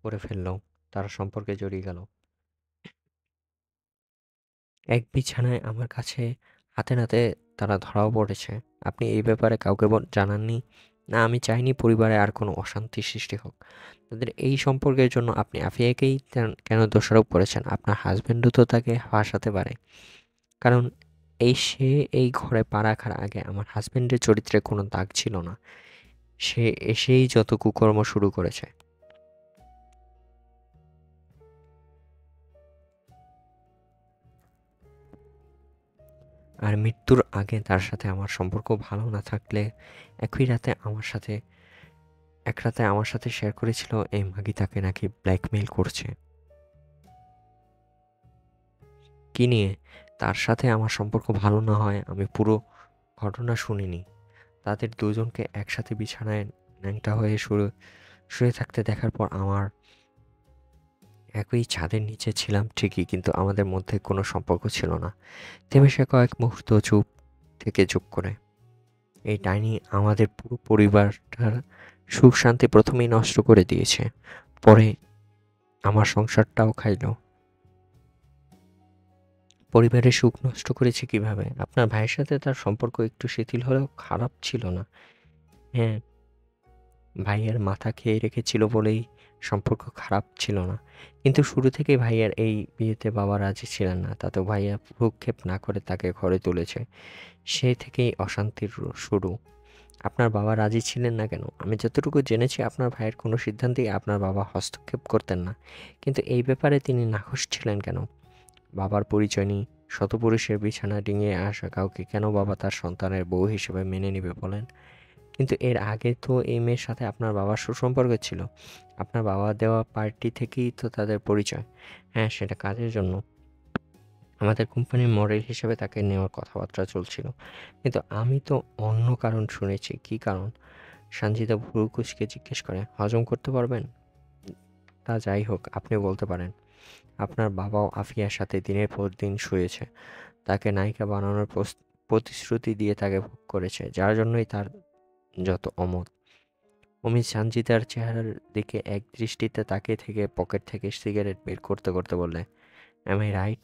করে ফেললো। তারা সম্পর্কে জড়িয়ে গেল। এক বিছানায় আমার কাছে হাতে নাতে তারা ধরাও পড়েছে। আপনি এই ব্যাপারে কাউকে জানাননি? না, আমি চাইনি পরিবারে আর কোনো অশান্তি সৃষ্টি হোক। তাদের এই সম্পর্কের জন্য আপনি আফিয়াকেই কেন দোষারোপ করেছেন? আপনার হাজব্যান্ডও তো তাকে ফাঁসাতে পারে। কারণ সে এই ঘরে পা রাখার আগে আমার হাজব্যান্ডের চরিত্রে কোনো দাগ ছিল না। সে এসেই যত কুকর্ম শুরু করেছে। আর মৃত্যুর আগে তার সাথে আমার সম্পর্ক ভালো না থাকলে এক রাতে আমার সাথে শেয়ার করেছিল এই মাগি তাকে নাকি ব্ল্যাকমেইল করছে। কি নিয়ে? তার সাথে আমার সম্পর্ক ভালো না হয় আমি পুরো ঘটনা শুনিনি। তাদের দুজনকে একসাথে বিছানায় ন্যাংটা হয়ে শুয়ে থাকতে দেখার পর আমার একই ছাদের নিচে ছিলাম ঠিকই, কিন্তু আমাদের মধ্যে কোনো সম্পর্ক ছিল না। থেমে সে কয়েক মুহূর্ত চুপ থেকে যোগ করে, এই ডাইনি আমাদের পুরো পরিবারটার সুখ শান্তি প্রথমেই নষ্ট করে দিয়েছে, পরে আমার সংসারটাও খাইল। পরিবারের সুখ নষ্ট করেছে কিভাবে? আপনার ভাইয়ের সাথে তার সম্পর্ক একটু শিথিল হলেও খারাপ ছিল না। হ্যাঁ, ভাইয়ের মাথা খেয়ে রেখেছিল বলেই সম্পর্ক খারাপ ছিল না। কিন্তু শুরু থেকেই ভাইয়ার এই বিয়েতে বাবা রাজি ছিলেন না। তাতেও ভাইয়া ভ্রূক্ষেপ না করে তাকে ঘরে তুলেছে। সে থেকেই অশান্তির শুরু। আপনার বাবা রাজি ছিলেন না কেন? আমি যতটুকু জেনেছি আপনার ভাইয়ের কোনো সিদ্ধান্তেই আপনার বাবা হস্তক্ষেপ করতেন না। কিন্তু এই ব্যাপারে তিনি নাখুশ ছিলেন কেন? বাবার পরিচয় নেই, শতপুরুষের বিছানা ডিঙিয়ে আসা কাউকে কেন বাবা তার সন্তানের বউ হিসেবে মেনে নেবে বলেন? কিন্তু এর আগে তো এই মেয়ের সাথে আপনার বাবার সুসম্পর্ক ছিল। আপনার বাবা দেওয়া পার্টি থেকেই তো তাদের পরিচয়। হ্যাঁ, সেটা কাজের জন্য। আমাদের কোম্পানির মডেল হিসেবে তাকে নেওয়ার কথাবার্তা চলছিল। কিন্তু আমি তো অন্য কারণ শুনেছি। কী কারণ? সানজিদা ভ্রু কুঁচকে জিজ্ঞেস করে। হজম করতে পারবেন? তা যাই হোক, আপনি বলতে পারেন। আপনার বাবাও আফিয়ার সাথে দিনের পর দিন শুয়েছে। তাকে নায়িকা বানানোর প্রতিশ্রুতি দিয়ে তাকে ভোগ করেছে, যার জন্যই তার যত অমত। অমিত সানজিদার চেহারার দিকে এক দৃষ্টিতে তাকিয়ে থেকে পকেট থেকে সিগারেট বের করতে করতে বললে, অ্যাম আই রাইট?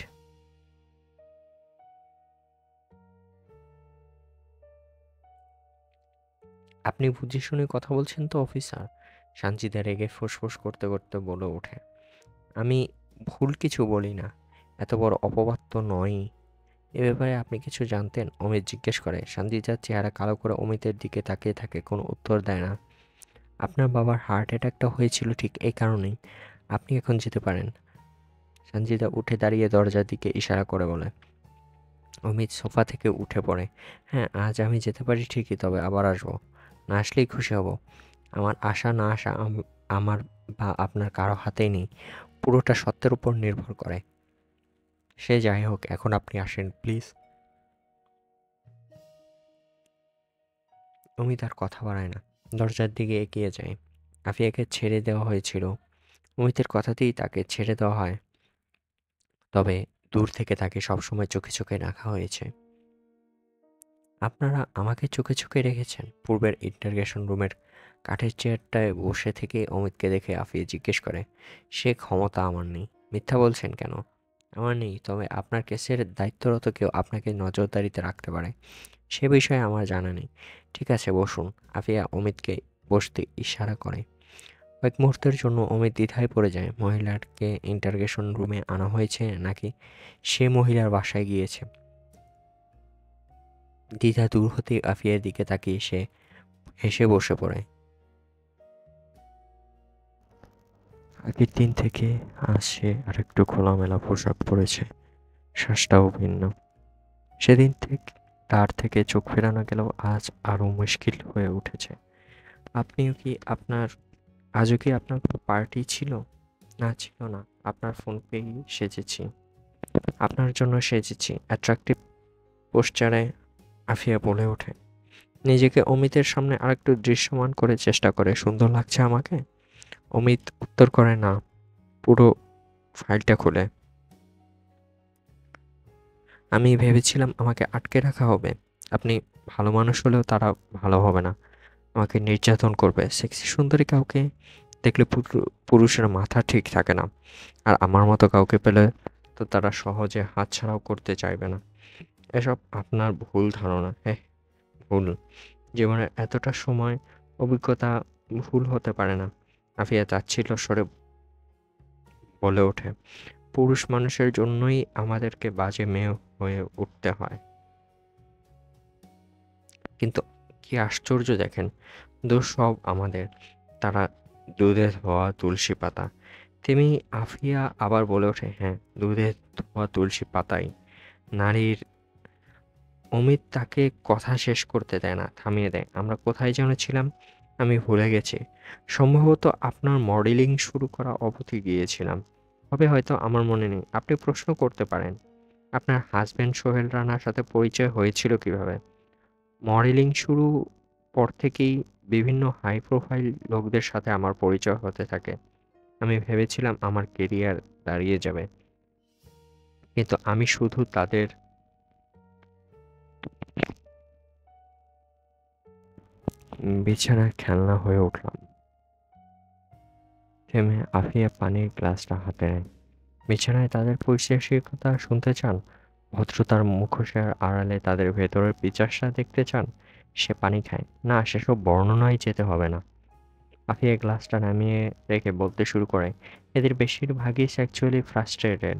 আপনি বুঝে শুনে কথা বলছেন তো অফিসার? সানজিদা রেগে ফোঁস করতে করতে বলে ওঠে। আমি ভুল কিছু বলি না। এত বড় অপবাদ তো নয়ই। এ ব্যাপারে আপনি কিছু জানতেন? অমিত জিজ্ঞেস করে। সানজিদার চেহারা কালো করে অমিতের দিকে তাকিয়ে থাকে, কোনো উত্তর দেয় না। আপনার বাবার হার্ট অ্যাটাকটা হয়েছিল ঠিক এই কারণেই। আপনি এখন যেতে পারেন। সানজিদা উঠে দাঁড়িয়ে দরজার দিকে ইশারা করে বলে। অমিত সোফা থেকে উঠে পড়ে। হ্যাঁ, আজ আমি যেতে পারি ঠিকই, তবে আবার আসবো। না আসলেই খুশি হব। আমার আসা না আসা আমার বা আপনার কারো হাতেই নেই। পুরোটা সত্যের উপর নির্ভর করে। সে যাই হোক, এখন আপনি আসেন প্লিজ। অমিত আর কথা বাড়ায় না, দরজার দিকে এগিয়ে যায়। আফিয়াকে ছেড়ে দেওয়া হয়েছিল। অমিতের কথাতেই তাকে ছেড়ে দেওয়া হয়, তবে দূর থেকে তাকে সবসময় চোখে চোখে রাখা হয়েছে। আপনারা আমাকে চোখে চোখে রেখেছেন? পূর্বের ইন্টারগেশন রুমের কাঠের চেয়ারটায় বসে থেকে অমিতকে দেখে আফিয়া জিজ্ঞেস করে। সে ক্ষমতা আমার নেই। মিথ্যা বলছেন কেন? আমার নেই, তবে আপনার কেসের দায়িত্বরত কেউ আপনাকে নজরদারিতে রাখতে পারে। সে বিষয়ে আমার জানা নেই। ঠিক আছে, বসুন। আফিয়া অমিতকে বসতে ইশারা করে। কয়েক মুহূর্তের জন্য অমিত দ্বিধায় পড়ে যায়। মহিলাকে ইন্টারগেশন রুমে আনা হয়েছে নাকি সে মহিলার বাসায় গিয়েছে। দ্বিধা দূর হতেই আফিয়ার দিকে তাকিয়ে সে হেসে বসে পড়ে। আগের দিন থেকে আজ সে আরেকটু খোলামেলা পোশাক পরেছে, শ্বাসটাও ভিন্ন। সেদিন থেকে তার থেকে চোখ ফেরানো গেলেও আজ আরো মুশকিল হয়ে উঠেছে। আপনিও কি আপনার আজও কি আপনার কোনো পার্টি ছিল? না, ছিল না। আপনার ফোন পেয়েই সেজেছি। আপনার জন্য সেজেছি। অ্যাট্রাকটিভ পোস্টারে আফিয়া বলে ওঠে। নিজেকে অমিতের সামনে আরেকটু দৃশ্যমান করে চেষ্টা করে। সুন্দর লাগছে আমাকে? অমিত উত্তর করে না। পুরো ফাইলটা খুলে। আমি ভেবেছিলাম আমাকে আটকে রাখা হবে। আপনি ভালো মানুষ হলেও তারা ভালো হবে না। আমাকে নির্যাতন করবে। সেক্সি সুন্দরী কাউকে দেখলে পুরুষের মাথা ঠিক থাকে না। আর আমার মতো কাউকে পেলে তো তারা সহজে হাতছাড়াও করতে চাইবে না। এসব আপনার ভুল ধারণা। হ্যাঁ, ভুল। জীবনের এতটা সময় অভিজ্ঞতা ভুল হতে পারে না। আফিয়া তাচ্ছিল্য স্বরে বলে ওঠে। পুরুষ মানুষের জন্যই আমাদেরকে বাজে মেয়ে হয়ে উঠতে হয়। কিন্তু কি আশ্চর্য দেখেন, দোষ সব আমাদের। তারা দুধে ধোয়া তুলসী পাতা। তেমনি আফিয়া আবার বলে ওঠে, হ্যাঁ, দুধে ধোয়া তুলসী পাতাই নারীর। অমিত তাকে কথা শেষ করতে দেয় না, থামিয়ে দেয়। আমরা কোথায় যেন ছিলাম? আমি ভুলে গেছি। সম্ভবত আপনার মডেলিং শুরু করা অবধি গিয়েছিলাম। হবে হয়তো, আমার মনে নেই। আপনি প্রশ্ন করতে পারেন। আপনার হাজবেন্ড সোহেল রানার সাথে পরিচয় হয়েছিল কিভাবে? মডেলিং শুরু পর থেকেই বিভিন্ন হাই প্রোফাইল লোকদের সাথে আমার পরিচয় হতে থাকে। আমি ভেবেছিলাম আমার কেরিয়ার দাঁড়িয়ে যাবে, কিন্তু আমি শুধু তাদের বিছানার খেলনা হয়ে উঠলাম। থেমে আফিয়া পানির গ্লাসটা হাতে নেয়। বিছানায় তাদের পরিচয়ের কথা শুনতে চান? ভদ্রতার মুখোশের আড়ালে তাদের ভেতরের পিচাসটা দেখতে চান? সে পানি খায়। না, সেসব বর্ণনায় যেতে হবে না। আফিয়া গ্লাসটা নামিয়ে রেখে বলতে শুরু করে। এদের বেশিরভাগই সেক্সুয়ালি ফ্রাস্ট্রেটেড।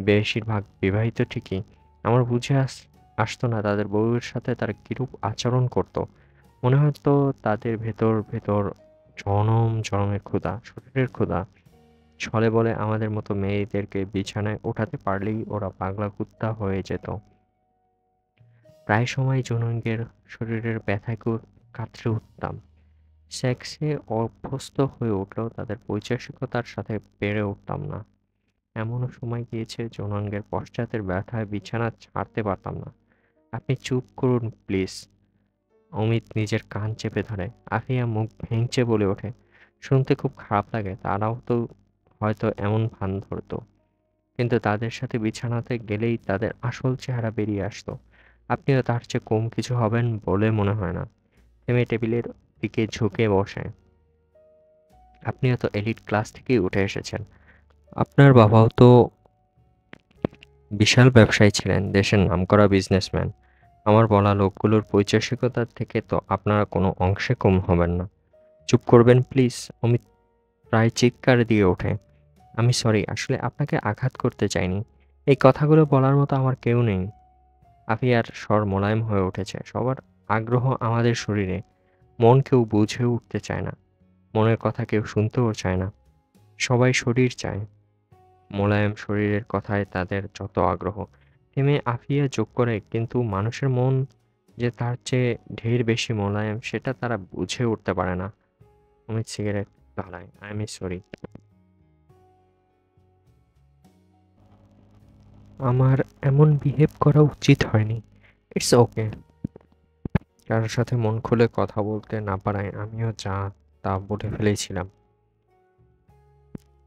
বেশিরভাগ বিবাহিত ঠিকই। আমার বুঝে আসতো না তাদের বউয়ের সাথে তারা কিরূপ আচরণ করত। মনে হতো তাদের ভেতর ভেতর জনমের ক্ষুধা, শরীরের ক্ষুধা। ছলে বলে আমাদের মতো মেয়েদেরকে বিছানায় ওঠাতে পারলেই ওরা পাগলা কুত্তা হয়ে যেত। প্রায় সময় যৌনাঙ্গের শরীরের ব্যথায় কাতরে উঠতাম। সেক্সে অভ্যস্ত হয়ে উঠলেও তাদের বৈদেশিকতার সাথে পেরে উঠতাম না। এমনও সময় গিয়েছে যৌনাঙ্গের পশ্চাতের ব্যথায় বিছানা ছাড়তে পারতাম না। আপনি চুপ করুন প্লিজ। অমিত নিজের কান চেপে ধরে। আফিয়া মুখ ভেঙচে বলে ওঠে, শুনতে খুব খারাপ লাগে, তারাও তো হয়তো এমন ভান ধরতো, কিন্তু তাদের সাথে বিছানাতে গেলেই তাদের আসল চেহারা বেরিয়ে আসতো। আপনিও তার চেয়ে কম কিছু হবেন বলে মনে হয় না। থেমে টেবিলের দিকে ঝুঁকে বসে। আপনিও তো এলিট ক্লাস থেকেই উঠে এসেছেন। আপনার বাবাও তো বিশাল ব্যবসায়ী ছিলেন, দেশের নামকরা বিজনেসম্যান। আমার বলা লোকগুলোর পৈশাসিকতার থেকে তো আপনারা কোনো অংশে কম হবেন না। চুপ করবেন প্লিজ। অমিত প্রায় চিৎকার দিয়ে ওঠে। আমি সরি, আসলে আপনাকে আঘাত করতে চাইনি। এই কথাগুলো বলার মতো আমার কেউ নেই। আফিয়ার স্বর মোলায়েম হয়ে উঠেছে। সবার আগ্রহ আমাদের শরীরে। মন কেউ বুঝে উঠতে চায় না। মনের কথা কেউ শুনতেও চায় না। সবাই শরীর চায়। মোলায়েম শরীরের কথায় তাদের যত আগ্রহ। থেমে আফিয়া যোগ করে, কিন্তু মানুষের মন যে তার চেয়ে ঢের বেশি মোলায়েম সেটা তারা বুঝে উঠতে পারে না। অমিত সিগারেট ধরায়। I am sorry. আমার এমন বিহেভ করা উচিত হয়নি। It's okay. কারোর সাথে মন খুলে কথা বলতে না পারায় আমিও যা তা বলে ফেলেছিলাম।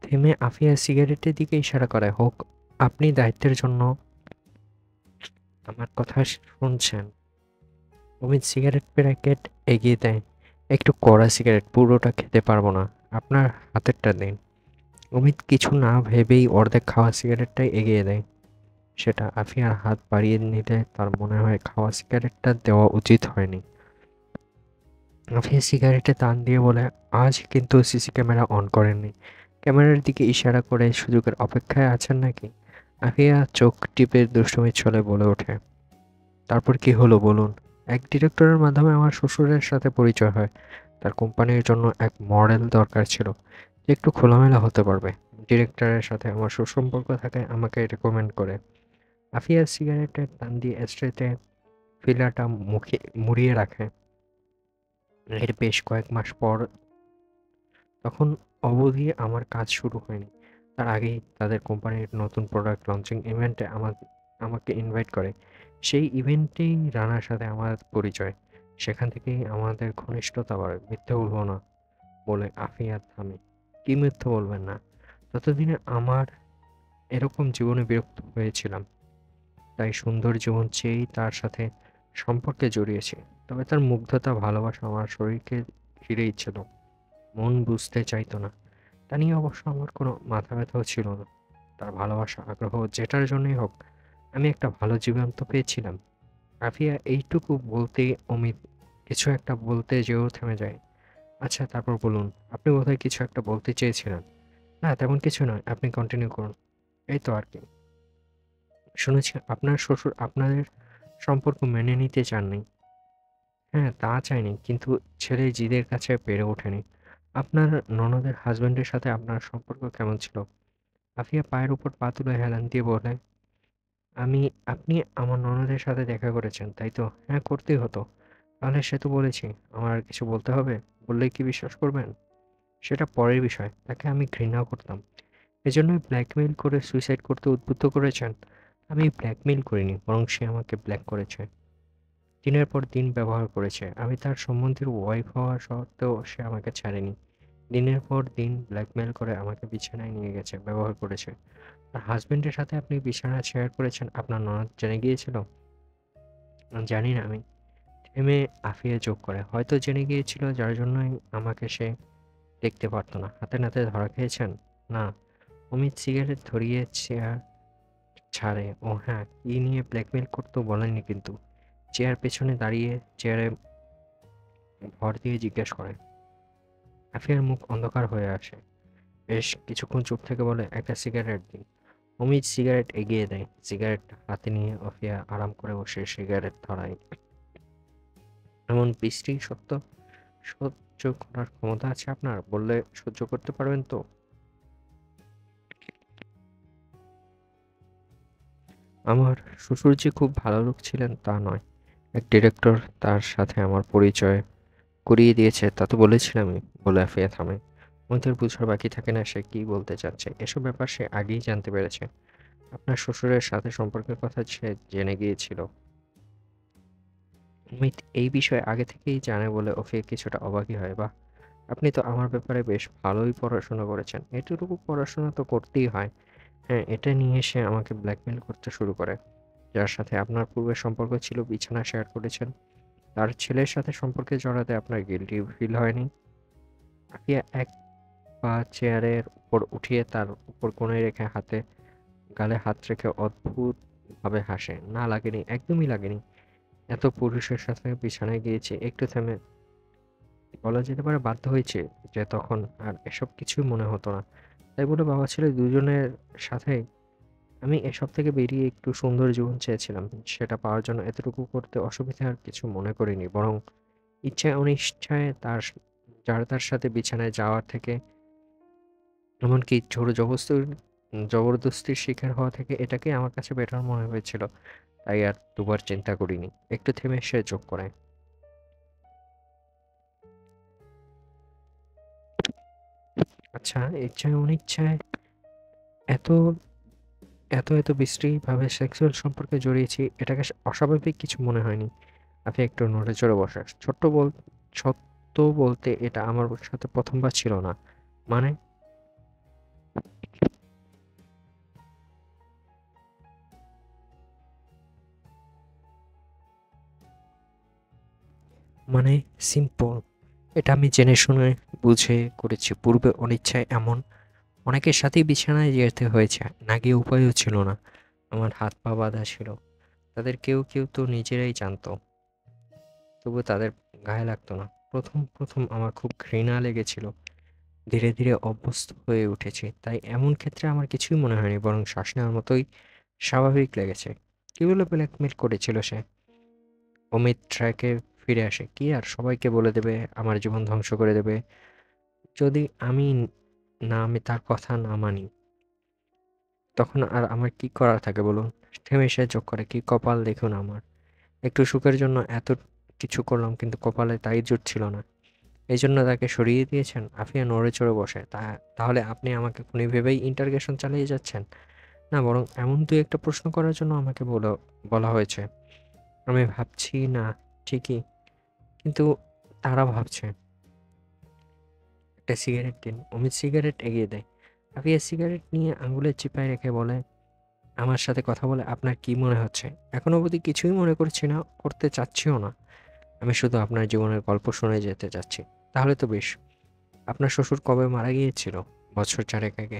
থেমে আফিয়া সিগারেটের দিকে ইশারা করে, হোক আপনি দায়িত্বের জন্য আমার কথা শুনছেন। অমিত সিগারেট প্যাকেট এগিয়ে দেয়। একটু কড়া সিগারেট, পুরোটা খেতে পারবো না, আপনার হাতেরটা দিন। অমিত কিছু না ভেবেই অর্ধেক খাওয়া সিগারেটটাই এগিয়ে দেয়। সেটা আফিয়ার হাত বাড়িয়ে নিলে তার মনে হয় খাওয়া সিগারেটটা দেওয়া উচিত হয়নি। আফিয়া সিগারেটে টান দিয়ে বলে, আজ কিন্তু সিসি ক্যামেরা অন করেননি। ক্যামেরার দিকে ইশারা করে সুযোগের অপেক্ষায় আছেন নাকি? আফিয়া চোখ টিপে দুষ্টুমির ছলে বলে ওঠে, তারপর কি হলো বলুন। এক ডিরেক্টরের মাধ্যমে আমার শ্বশুরের সাথে পরিচয় হয়। তার কোম্পানির জন্য এক মডেল দরকার ছিল যে একটু খোলামেলা হতে পারবে। ডিরেক্টরের সাথে আমার সুসম্পর্ক থাকায় আমাকে রেকমেন্ড করে। আফিয়া সিগারেটের টান দিয়ে স্ট্রেতে ফিলারটা মুখে মুড়িয়ে রাখে। এর বেশ কয়েক মাস পর, তখন অবধি আমার কাজ শুরু হয়নি, তার আগেই তাদের কোম্পানির নতুন প্রোডাক্ট লঞ্চিং ইভেন্টে আমাকে ইনভাইট করে। সেই ইভেন্টেই রানার সাথে আমার পরিচয়। সেখান থেকেই আমাদের ঘনিষ্ঠতা বাড়ে। মিথ্যে বলবো না বলে আফিয়া থামে। কি মিথ্যে বলবেন না? ততদিনে আমার এরকম জীবনে বিরক্ত হয়েছিলাম, তাই সুন্দর জীবন চেয়েই তার সাথে সম্পর্কে জড়িয়েছি। তবে তার মুগ্ধতা, ভালোবাসা আমার শরীরকে ঘিরেই ছিল। মন বুঝতে চাইতো না। তা নিয়ে অবশ্য আমার কোনো মাথা ব্যথাও ছিল না। তার ভালোবাসা, আগ্রহ যেটার জন্যই হোক, আমি একটা ভালো জীবন তো পেয়েছিলাম। আফিয়া এইটুকু বলতেই অমিত কিছু একটা বলতে যেও থেমে যায়। আচ্ছা, তারপর বলুন, আপনি বোধহয় কিছু একটা বলতে চেয়েছিলেন। না, তেমন কিছু নয়, আপনি কন্টিনিউ করুন। এই তো আর কি। শুনেছি আপনার শ্বশুর আপনাদের সম্পর্ক মেনে নিতে চাননি। হ্যাঁ, তা চাইনি, কিন্তু ছেলে জিদের কাছে পেরে ওঠেনি। আপনার ননদের হাজবেন্ডের সাথে আপনার সম্পর্ক কেমন ছিল? আফিয়া পায়ের উপর পা তুলে হেলান দিয়ে বলে, আমি আপনি আমার ননদের সাথে দেখা করেছেন, তাই তো? হ্যাঁ, করতেই হতো। তাহলে সে তো বলেছি, আমার আর কিছু বলতে হবে? বললেই কি বিশ্বাস করবেন? সেটা পরের বিষয়। তাকে আমি ঘৃণাও করতাম। এজন্যই ব্ল্যাকমেইল করে সুইসাইড করতে উদ্বুদ্ধ করেছেন? আমি ব্ল্যাকমেইল করিনি, বরং সে আমাকে ব্ল্যাক করেছে। দিনের পর দিন ব্যবহার করেছে। আমি তার সম্বন্ধীর ওয়াইফ হওয়া সত্ত্বেও সে আমাকে ছাড়েনি। দিনের পর দিন ব্ল্যাকমেইল করে আমাকে বিছানায় নিয়ে গেছে, ব্যবহার করেছে। আর হাজবেন্ডের সাথে আপনি বিছানা শেয়ার করেছেন, আপনার ননদ জেনে গিয়েছিল? জানি না আমি। থেমে আফিয়া যোগ করে, হয়তো জেনে গিয়েছিল, যার জন্যই আমাকে সে দেখতে পারতো না। হাতে নাতে ধরা খেয়েছেন? না। অমিত সিগারেট ধরিয়ে চেয়ার ছাড়ে। ও হ্যাঁ, কি নিয়ে ব্ল্যাকমেইল করতো বলেননি কিন্তু। চেয়ার পেছনে দাঁড়িয়ে চেয়ারে ভর দিয়ে জিজ্ঞেস করে। আফিয়ার মুখ অন্ধকার হয়ে আসে। বেশ কিছুক্ষণ চুপ থেকে বলে, একটা সিগারেট দিন। অমিত সিগারেট এগিয়ে দেয়। সিগারেট হাতে নিয়ে আফিয়া আরাম করে বসে সিগারেট ধরায়। এমন বৃষ্টি সত্য সহ্য করার ক্ষমতা আছে আপনার? বললে সহ্য করতে পারবেন তো? আমার শ্বশুর যে খুব ভালো লোক ছিলেন তা নয়। এক ডিরেক্টর, তার সাথে আমার পরিচয় করিয়ে দিয়েছে তা তো বলেছিলামই, বলে আফিয়া থামে। অমিতের বুঝার বাকি থাকে না সে কি বলতে চাচ্ছে। এসব ব্যাপার সে আগেই জানতে পেরেছে। আপনার শ্বশুরের সাথে সম্পর্কের কথা সে জেনে গিয়েছিল। অমিত এই বিষয়ে আগে থেকেই জানে বলে আফিয়া কিছুটা অবাকই হয়। বাহ, আপনি তো আমার ব্যাপারে বেশ ভালোই পড়াশোনা করেছেন। এতটুকু পড়াশোনা তো করতেই হয়। হ্যাঁ, এটা নিয়ে সে আমাকে ব্ল্যাকমেল করতে শুরু করে। যার সাথে আপনার পূর্বের সম্পর্ক ছিল, বিছানা শেয়ার করেছেন, তার ছেলের সাথে সম্পর্কে জড়াতে আপনার গিল্টি ফিল হয়নি? আফিয়া এক পা চেয়ারের উপর উঠিয়ে তার উপর কোণে রেখে গালে হাত রেখে অদ্ভুত ভাবে হাসে। না, লাগেনি, একদমই লাগেনি। এত পুরুষের সাথে বিছানায় গিয়েছি। একটু থেমে বলা যেতে পারে বাধ্য হয়েছে যে তখন আর এসব কিছুই মনে হতো না। তাই বলে বাবা ছেলে দুজনের সাথে আমি এসব থেকে বেরিয়ে একটু সুন্দর জীবন চেয়েছিলাম। সেটা পাওয়ার জন্য এতটুকু করতে অসুবিধার কিছু মনে করিনি। বরং ইচ্ছায় অনিচ্ছায় তার সাথে বিছানায় যাওয়ার থেকে, এমনকি জোর জবরদস্তির শিকার হওয়া থেকে এটাকেই আমার কাছে বেটার মনে হয়েছিল। তাই আর দুবার চিন্তা করিনি। একটু থেমে সে যোগ করে, আচ্ছা, ইচ্ছায় অনিচ্ছায় এত এত বিশ্রীভাবে সেক্সুয়াল সম্পর্কে জড়িয়েছি, এটাকে অস্বাভাবিক কিছু মনে হয়নি। আপনি একটু নড়ে চড়ে বসে। সত্য বলতে এটা আমার সাথে প্রথমবার ছিল না। মানে? মানে সিম্পল। এটা আমি জেনে শুনে বুঝে করেছি। পূর্বে অনিচ্ছায় এমন অনেকের সাথেই বিছানায় যেতে হয়েছে। না গিয়ে উপায়ও ছিল না। আমার হাত পা বাঁধা ছিল। তাদের কেউ তো নিজেরাই জানতো। তবু তাদের গায়ে লাগতো না। প্রথম আমার খুব ঘৃণা লেগেছিল। ধীরে অভ্যস্ত হয়ে উঠেছি। তাই এমন ক্ষেত্রে আমার কিছুই মনে হয়নি, বরং শ্বাস নেওয়ার মতোই স্বাভাবিক লেগেছে। কি বলে ব্ল্যাকমেল করেছিল সে? অমিত ট্র্যাকে ফিরে আসে। কি আর সবাইকে বলে দেবে, আমার জীবন ধ্বংস করে দেবে যদি আমি তার কথা না মানি। তখন আর আমার কি করার থাকে বলুন? থেমে সে যোগ করে, কি কপাল দেখুন আমার। একটু সুখের জন্য এত কিছু করলাম, কিন্তু কপালে তাই জুটছিল না। এই জন্য তাকে সরিয়ে দিয়েছেন? আফিয়া নড়ে চড়ে বসে। তাহলে আপনি আমাকে খুনি ভেবেই ইন্টারগেশন চালিয়ে যাচ্ছেন? না, বরং এমন দুই একটা প্রশ্ন করার জন্য আমাকে বলা হয়েছে। আমি ভাবছি না ঠিকই, কিন্তু তারা ভাবছে। একটা সিগারেট দিন। অমিত সিগারেট এগিয়ে দেয়। আফিয়া সিগারেট নিয়ে আঙুলে চিপায় রেখে বলে, আমার সাথে কথা বলে আপনার কি মনে হচ্ছে? এখনো অবধি কিছুই মনে করছি না, করতে চাচ্ছিও না। আমি শুধু আপনার জীবনের গল্প শুনে যেতে চাচ্ছি। তাহলে তো বেশ। আপনার শ্বশুর কবে মারা গিয়েছিল? বছর 4 আগে।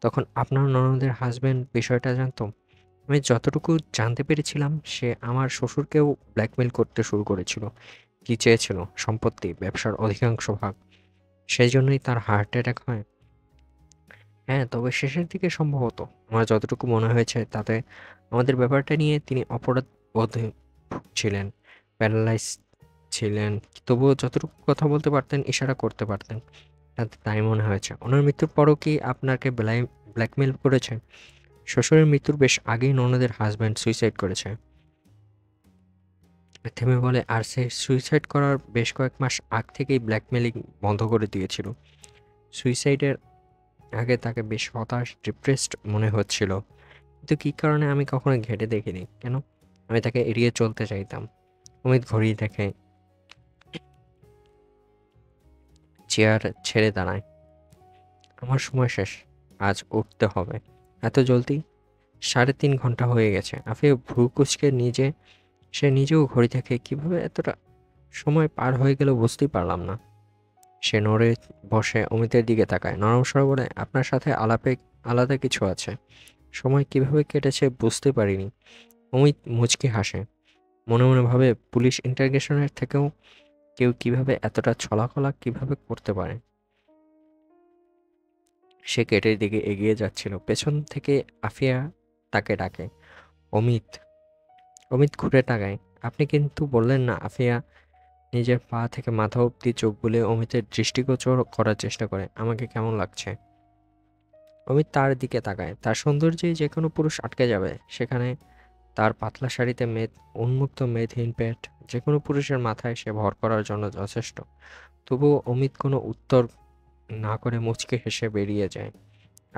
তখন আপনার ননদের হাসব্যান্ড বিষয়টা জানতো? আমি যতটুকু জানতে পেরেছিলাম, সে আমার শ্বশুরকেও ব্ল্যাকমেইল করতে শুরু করেছিল। কি চেয়েছিল? সম্পত্তি, ব্যবসার অধিকাংশ ভাগ। সেই জন্যই তার হার্ট অ্যাটাক হয়। হ্যাঁ, তবে শেষের দিকে সম্ভবত। আমার যতটুকু মনে হয়েছে তাতে আমাদের ব্যাপারটা নিয়ে তিনি অপরাধ বোধে ভুগছিলেন, প্যারালাইজ ছিলেন। তবুও যতটুকু কথা বলতে পারতেন, ইশারা করতে পারতেন। তাতে তাই মনে হয়েছে। ওনার মৃত্যুর পরও কি আপনাকে ব্ল্যাকমেইল করেছে? শ্বশুরের মৃত্যুর বেশ আগেই ননদের হাসব্যান্ড সুইসাইড করেছে। থেমে বলে, আর সে সুইসাইড করার বেশ কয়েক মাস আগ থেকেই ব্ল্যাকমেইলিং বন্ধ করে দিয়েছিল। সুইসাইডের আগে তাকে বেশ হতাশ, ডিপ্রেসড মনে হচ্ছিল। কিন্তু কী কারণে আমি কখনো ঘেঁটে দেখিনি। কেন? আমি তাকে এড়িয়ে চলতে চাইতাম। অমিত ঘড়ি দেখে, চেয়ার ছেড়ে দাঁড়ায়। আমার সময় শেষ। আজ উঠতে হবে। এত জলদি? 3.5 ঘন্টা হয়ে গেছে। আফিয়া ভ্রু কুঁচকে সে নিজেও ঘড়ি দেখে। কিভাবে এতটা সময় পার হয়ে গেল বুঝতেই পারলাম না। সে নড়ে বসে অমিতের দিকে তাকায়। নরম স্বরে বলে, আপনার সাথে আলাদা কিছু আছে। সময় কিভাবে কেটেছে বুঝতে পারিনি। অমিত মুচকি হাসে। মনে মনে ভাবে, পুলিশ ইন্টারগেশনের থেকেও কেউ কিভাবে এতটা ছলাকলা কিভাবে করতে পারে। সে গেটের দিকে এগিয়ে যাচ্ছিল। পেছন থেকে আফিয়া তাকে ডাকে, অমিত। অমিত ঘুরে তাকায়। আপনি কিন্তু বললেন না? আফিয়া নিজের পা থেকে মাথা অবধি চোখ বুলিয়ে অমিতের দৃষ্টিগোচর করার চেষ্টা করে। আমাকে কেমন লাগছে? অমিত তার দিকে তাকায়। তার সৌন্দর্যে যে কোনো পুরুষ আটকে যাবে সেখানে। তার পাতলা শাড়িতে উন্মুক্ত মেদহীন পেট যে কোনো পুরুষের মাথায় সে ভর করার জন্য যথেষ্ট। তবুও অমিত কোনো উত্তর না করে মুচকি হেসে বেরিয়ে যায়।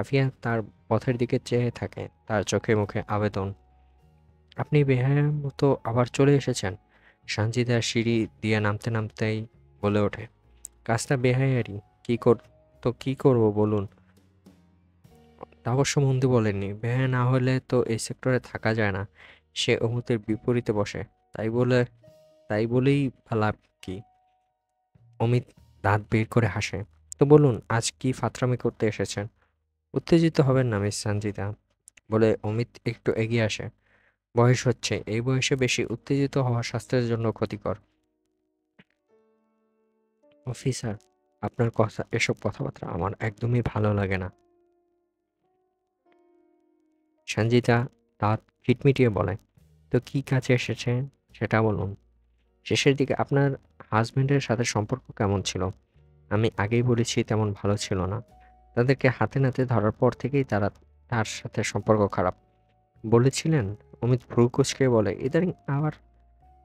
আফিয়া তার পথের দিকে চেয়ে থাকে, তার চোখে মুখে আবেদন। আপনি বেহায়ার মতো আবার চলে এসেছেন। সানজিদা সিঁড়ি দিয়ে নামতে নামতেই বলে ওঠে, কাজটা বেহায়ারি। কি করব বলুন? তা অবশ্য মন্দি বলেননি, বেহায়া না হলে তো এই সেক্টরে থাকা যায় না। সে অমুতের বিপরীতে বসে। তাই বলে তাই বলেই বা লাভ কি? অমিত দাঁত বের করে হাসে। তো বলুন, আজ কি ফাত্রামি করতে এসেছেন? উত্তেজিত হবেন না মিস সঞ্জিতা, বলে অমিত একটু এগিয়ে আসে। বয়স হচ্ছে, এই বয়সে বেশি উত্তেজিত হওয়া স্বাস্থ্যের জন্য ক্ষতিকর। অফিসার, আপনার এসব কথাবার্তা আমার একদমই ভালো লাগে না। সঞ্জিতা দাঁত খিটমিটিয়ে বলে, তো কি কাজে এসেছেন সেটা বলুন। শেষের দিকে আপনার হাজবেন্ডের সাথে সম্পর্ক কেমন ছিল? আমি আগেই বলেছি তেমন ভালো ছিল না। তাদেরকে হাতে নাতে ধরার পর থেকেই তার সাথে সম্পর্ক খারাপ। বলেছিলেন? অমিত ভ্রু কুঁচকে বলে, ইদানিং আবার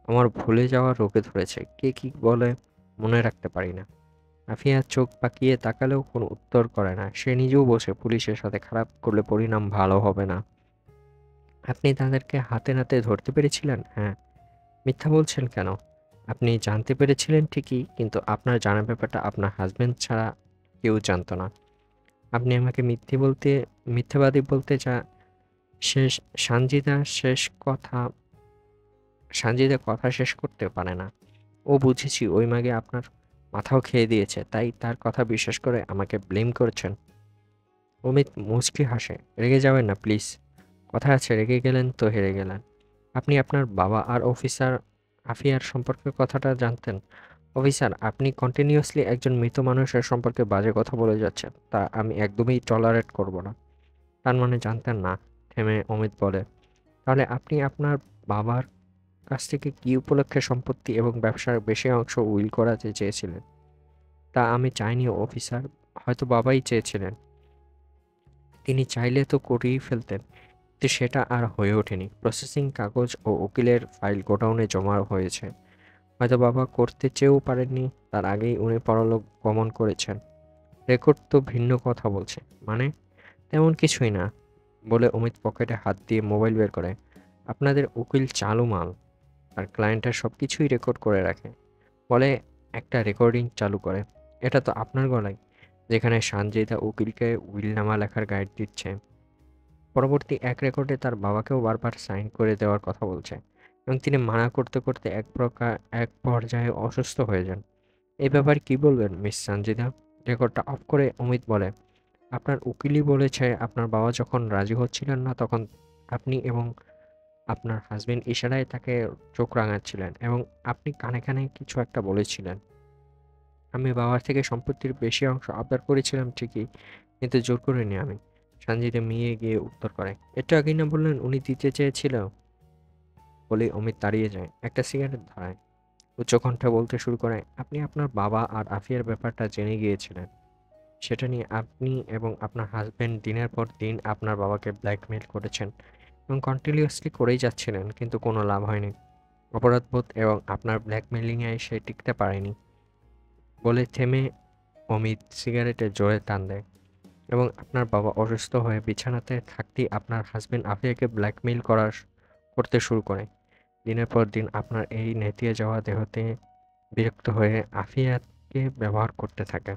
আমার ভুলে যাওয়ার রোগে ধরেছে। কে কি বলে মনে রাখতে পারি না। আফিয়া চোখ পাকিয়ে তাকালেও কোনো উত্তর করে না। সে নিজেও বসে, পুলিশের সাথে খারাপ করলে পরিণাম ভালো হবে না। আপনি তাদেরকে হাতে নাতে ধরতে পেরেছিলেন? হ্যাঁ। মিথ্যা বলছেন কেন? আপনি জানতে পেরেছিলেন ঠিকই, কিন্তু আপনার জানার ব্যাপারটা আপনার হাজবেন্ড ছাড়া কেউ জানতো না। আপনি আমাকে মিথ্যাবাদী বলতে শেষ সানজিদা শেষ কথা সানজিদা কথা শেষ করতে পারে না। ও বুঝেছি ওই মাগে আপনার মাথাও খেয়ে দিয়েছে, তাই তার কথা বিশ্বাস করে আমাকে ব্লেম করছেন। অমিত মুচকি হাসে। রেগে যাবেন না প্লিজ। কথা আছে, রেগে গেলেন তো হেরে গেলেন। আপনি আপনার বাবা আর অফিসার আফিয়ার সম্পর্কে কথাটা জানতেন? অফিসার, আপনি কন্টিনিউয়াসলি একজন মৃত মানুষের সম্পর্কে বাজে কথা বলে যাচ্ছেন, তা আমি একদমই টলারেট করব না। তার মানে জানতেন না? থেমে অমিত বলে, তাহলে আপনি আপনার বাবার কাছ থেকে কি উপলক্ষে সম্পত্তি এবং ব্যবসার বেশি অংশ উইল করাতে চেয়েছিলেন? তা আমি চাইনি অফিসার, হয়তো বাবাই চেয়েছিলেন। তিনি চাইলে তো করেই ফেলতেন, কিন্তু সেটা আর হয়ে ওঠেনি। প্রসেসিং কাগজ ও উকিলের ফাইল গোডাউনে জমা হয়েছে। হয়তো বাবা করতে চেয়েও পারেননি, তার আগেই উনি পরলোক গমন করেছেন। রেকর্ড তো ভিন্ন কথা বলছে। মানে? তেমন কিছুই না, বলে অমিত পকেটে হাত দিয়ে মোবাইল বের করে। আপনাদের উকিল চালু মাল, আর ক্লায়েন্টের সব কিছুই রেকর্ড করে রাখে। বলে একটা রেকর্ডিং চালু করে। এটা তো আপনার গলায়, যেখানে সানজিদা উকিলকে উইলনামা লেখার গাইড দিচ্ছে। পরবর্তী এক রেকর্ডে তার বাবাকেও বারবার সাইন করে দেওয়ার কথা বলছে, এবং তিনি মানা করতে করতে এক পর্যায়ে অসুস্থ হয়ে যান। এই ব্যাপারে কি বলবেন মিস সানজিদা? রেকর্ডটা অফ করে অমিত বলে, আপনার উকিলই বলেছে আপনার বাবা যখন রাজি হচ্ছিলেন না, তখন আপনি এবং আপনার হাজবেন্ড ইশারায় তাকে চোখ রাঙাচ্ছিলেন, এবং আপনি কানে কানে কিছু একটা বলেছিলেন। আমি বাবার থেকে সম্পত্তির বেশি অংশ আবদার করেছিলাম ঠিকই, কিন্তু জোর করিনি আমি। সানজিদা মিয়ে গিয়ে উত্তর করে, একটু আগেই না বললেন উনি দিতে চেয়েছিল? বলেই অমিত দাঁড়িয়ে যায়, একটা সিগারেট ধরায়। উচ্চকণ্ঠে বলতে শুরু করে, আপনি আপনার বাবা আর আফিয়ার ব্যাপারটা জেনে গিয়েছিলেন। সেটা নিয়ে আপনি এবং আপনার হাজবেন্ড দিনের পর দিন আপনার বাবাকে ব্ল্যাকমেইল করেছেন, এবং কন্টিনিউয়াসলি করেই যাচ্ছিলেন, কিন্তু কোনো লাভ হয়নি। অপরাধবোধ এবং আপনার ব্ল্যাকমেইলিংয়ে সে টিকতে পারেনি। বলে থেমে অমিত সিগারেটে জোরে টান দেয়। এবং আপনার বাবা অসুস্থ হয়ে বিছানাতে থাকতেই আপনার হাজবেন্ড আফিয়াকে করতে শুরু করে। দিনের পর দিন আপনার এই নেতিয়ে যাওয়া দেহতে বিরক্ত হয়ে আফিয়াকে ব্যবহার করতে থাকে।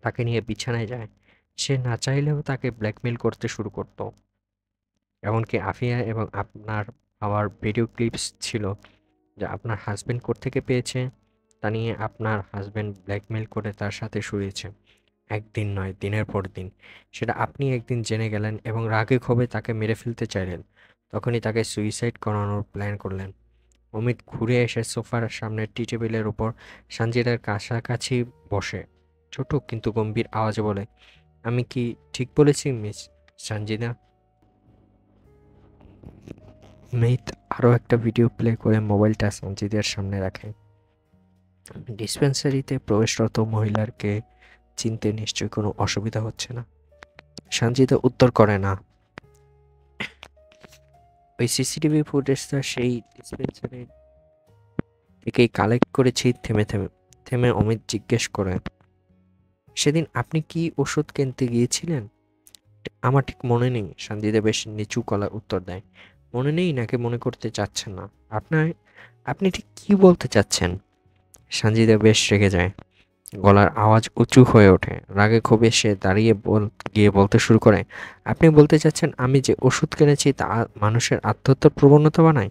তাকে নিয়ে বিছানায় যায়। সে না চাইলেও তাকে ব্ল্যাকমেইল করতে শুরু করত। এমনকি আফিয়া এবং আপনার বাবার ভিডিও ক্লিপস ছিল, যা আপনার হাজবেন্ড কোত্থেকে পেয়েছে তা নিয়ে আপনার হাজবেন্ড ব্ল্যাকমেইল করে তার সাথে শুয়েছে। একদিন নয়, দিনের পর দিন। সেটা আপনি একদিন জেনে গেলেন এবং রাগে ক্ষোভে তাকে মেরে ফেলতে চাইলেন। তখনই তাকে সুইসাইড করানোর প্ল্যান করলেন। অমিত ঘুরে এসে সোফার সামনে টি টেবিলের উপর সানজিদার কাছাকাছি বসে ছোট কিন্তু গম্ভীর আওয়াজে বলে, আমি কি ঠিক বলেছি মিস সানজিদা? মেহিত আরও একটা ভিডিও প্লে করে মোবাইলটা সানজিদার সামনে রাখে। ডিসপেন্সারিতে প্রবেশরত মহিলাকে চিনতে নিশ্চয়ই কোনো অসুবিধা হচ্ছে না? সানজিদা উত্তর করে না। ওই সিসিটিভি ফুটেজটা সেই ডিসপেন্সারি থেকেই কালেক্ট করেছি। থেমে থেমে থেমে অমিত জিজ্ঞেস করে, সেদিন আপনি কি ওষুধ কিনতে গিয়েছিলেন? আমার ঠিক মনে নেই। সঞ্জিতা বেশ নিচু গলায় উত্তর দেয়। মনে নেই নাকি মনে করতে চাচ্ছেন না? আপনার আপনি ঠিক কি বলতে চাচ্ছেন? সঞ্জিতা বেশ রেগে যায়। গলার আওয়াজ উঁচু হয়ে ওঠে। রাগে ক্ষোভে সে দাঁড়িয়ে গিয়ে বলতে শুরু করে, আপনি বলতে চাচ্ছেন আমি যে ওষুধ কিনেছি তা মানুষের আত্মহত্যার প্রবণতা বানায়?